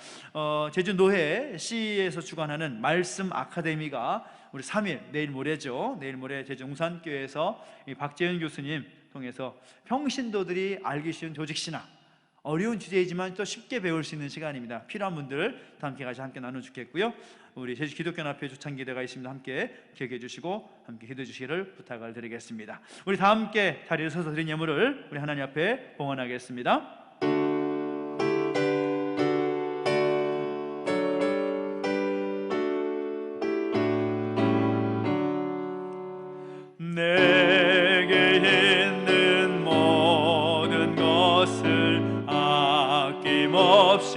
제주 노회 C에서 주관하는 말씀 아카데미가 우리 3일, 내일 모레죠. 내일 모레 제주 웅산교회에서 박재현 교수님 통해서 평신도들이 알기 쉬운 조직신학, 어려운 주제이지만 또 쉽게 배울 수 있는 시간입니다. 필요한 분들 함께 같이 함께 나눠주겠고요. 우리 제주 기독교연합회 조창기대가 있습니다. 함께 기억해 주시고 함께 기도해 주시기를 부탁을 드리겠습니다. 우리 다 함께 자리에 서서 드린 예물을 우리 하나님 앞에 봉헌하겠습니다. 힘없이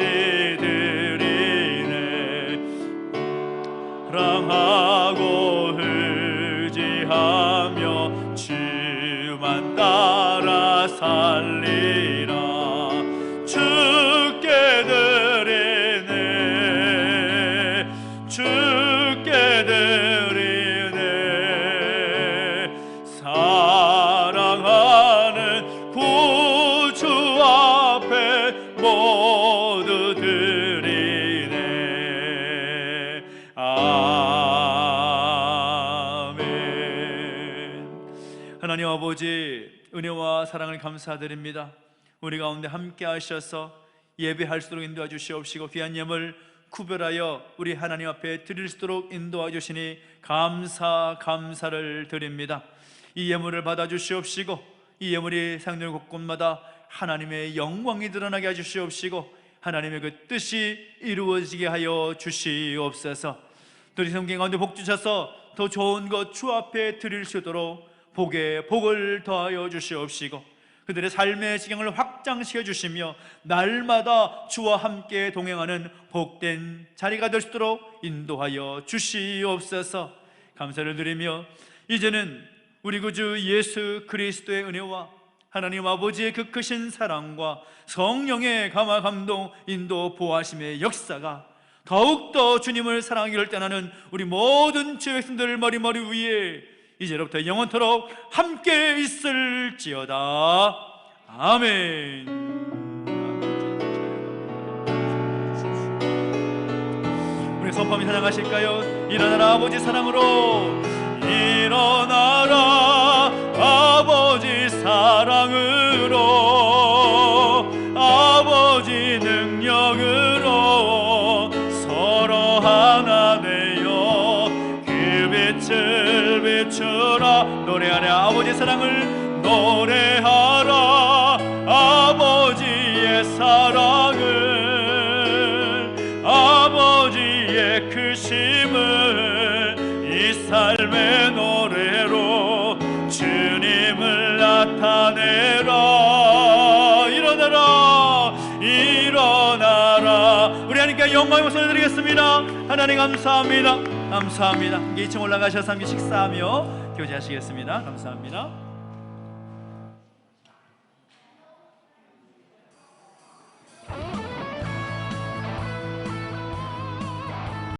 드리네. 사랑하고 의지하며 주만 따라 살리라. 주께 드리네, 주께 드리네. 사랑하는 구주 앞에 모두 드리네. 아멘. 하나님 아버지, 은혜와 사랑을 감사드립니다. 우리 가운데 함께 하셔서 예배할 수 있도록 인도해 주시옵시고, 귀한 예물 구별하여 우리 하나님 앞에 드릴 수 있도록 인도해 주시니 감사를 드립니다. 이 예물을 받아 주시옵시고, 이 예물이 사용되는 곳곳마다 하나님의 영광이 드러나게 해 주시옵시고, 하나님의 그 뜻이 이루어지게 하여 주시옵소서. 우리 성경 가운데 복 주셔서 더 좋은 것 주 앞에 드릴 수 있도록 복에 복을 더하여 주시옵시고, 그들의 삶의 지경을 확장시켜 주시며 날마다 주와 함께 동행하는 복된 자리가 될 수 있도록 인도하여 주시옵소서. 감사를 드리며 이제는 우리 구주 예수 그리스도의 은혜와 하나님 아버지의 그 크신 사랑과 성령의 감화 감동 인도 보호하심의 역사가 더욱더 주님을 사랑하기를 떠나는 우리 모든 주 백성들 머리 위에 이제로부터 영원토록 함께 있을지어다. 아멘. 우리 선포하며 찬양하실까요? 일어나라 아버지 사랑으로, 일어나라 아버지 사랑으로, 아버지 능력으로 서로 하나 되어 그 빛을 비추라. 노래하라 아버지 사랑을, 노래하라 아버지의 사랑을, 아버지의 크심을 이 삶의 노래로 주님을 나타내라. 일어나라, 일어나라. 우리 하나님께 영광의 목소리 드리겠습니다. 하나님 감사합니다. 감사합니다. 함께 2층 올라가셔서 함께 식사하며 교제하시겠습니다. 감사합니다.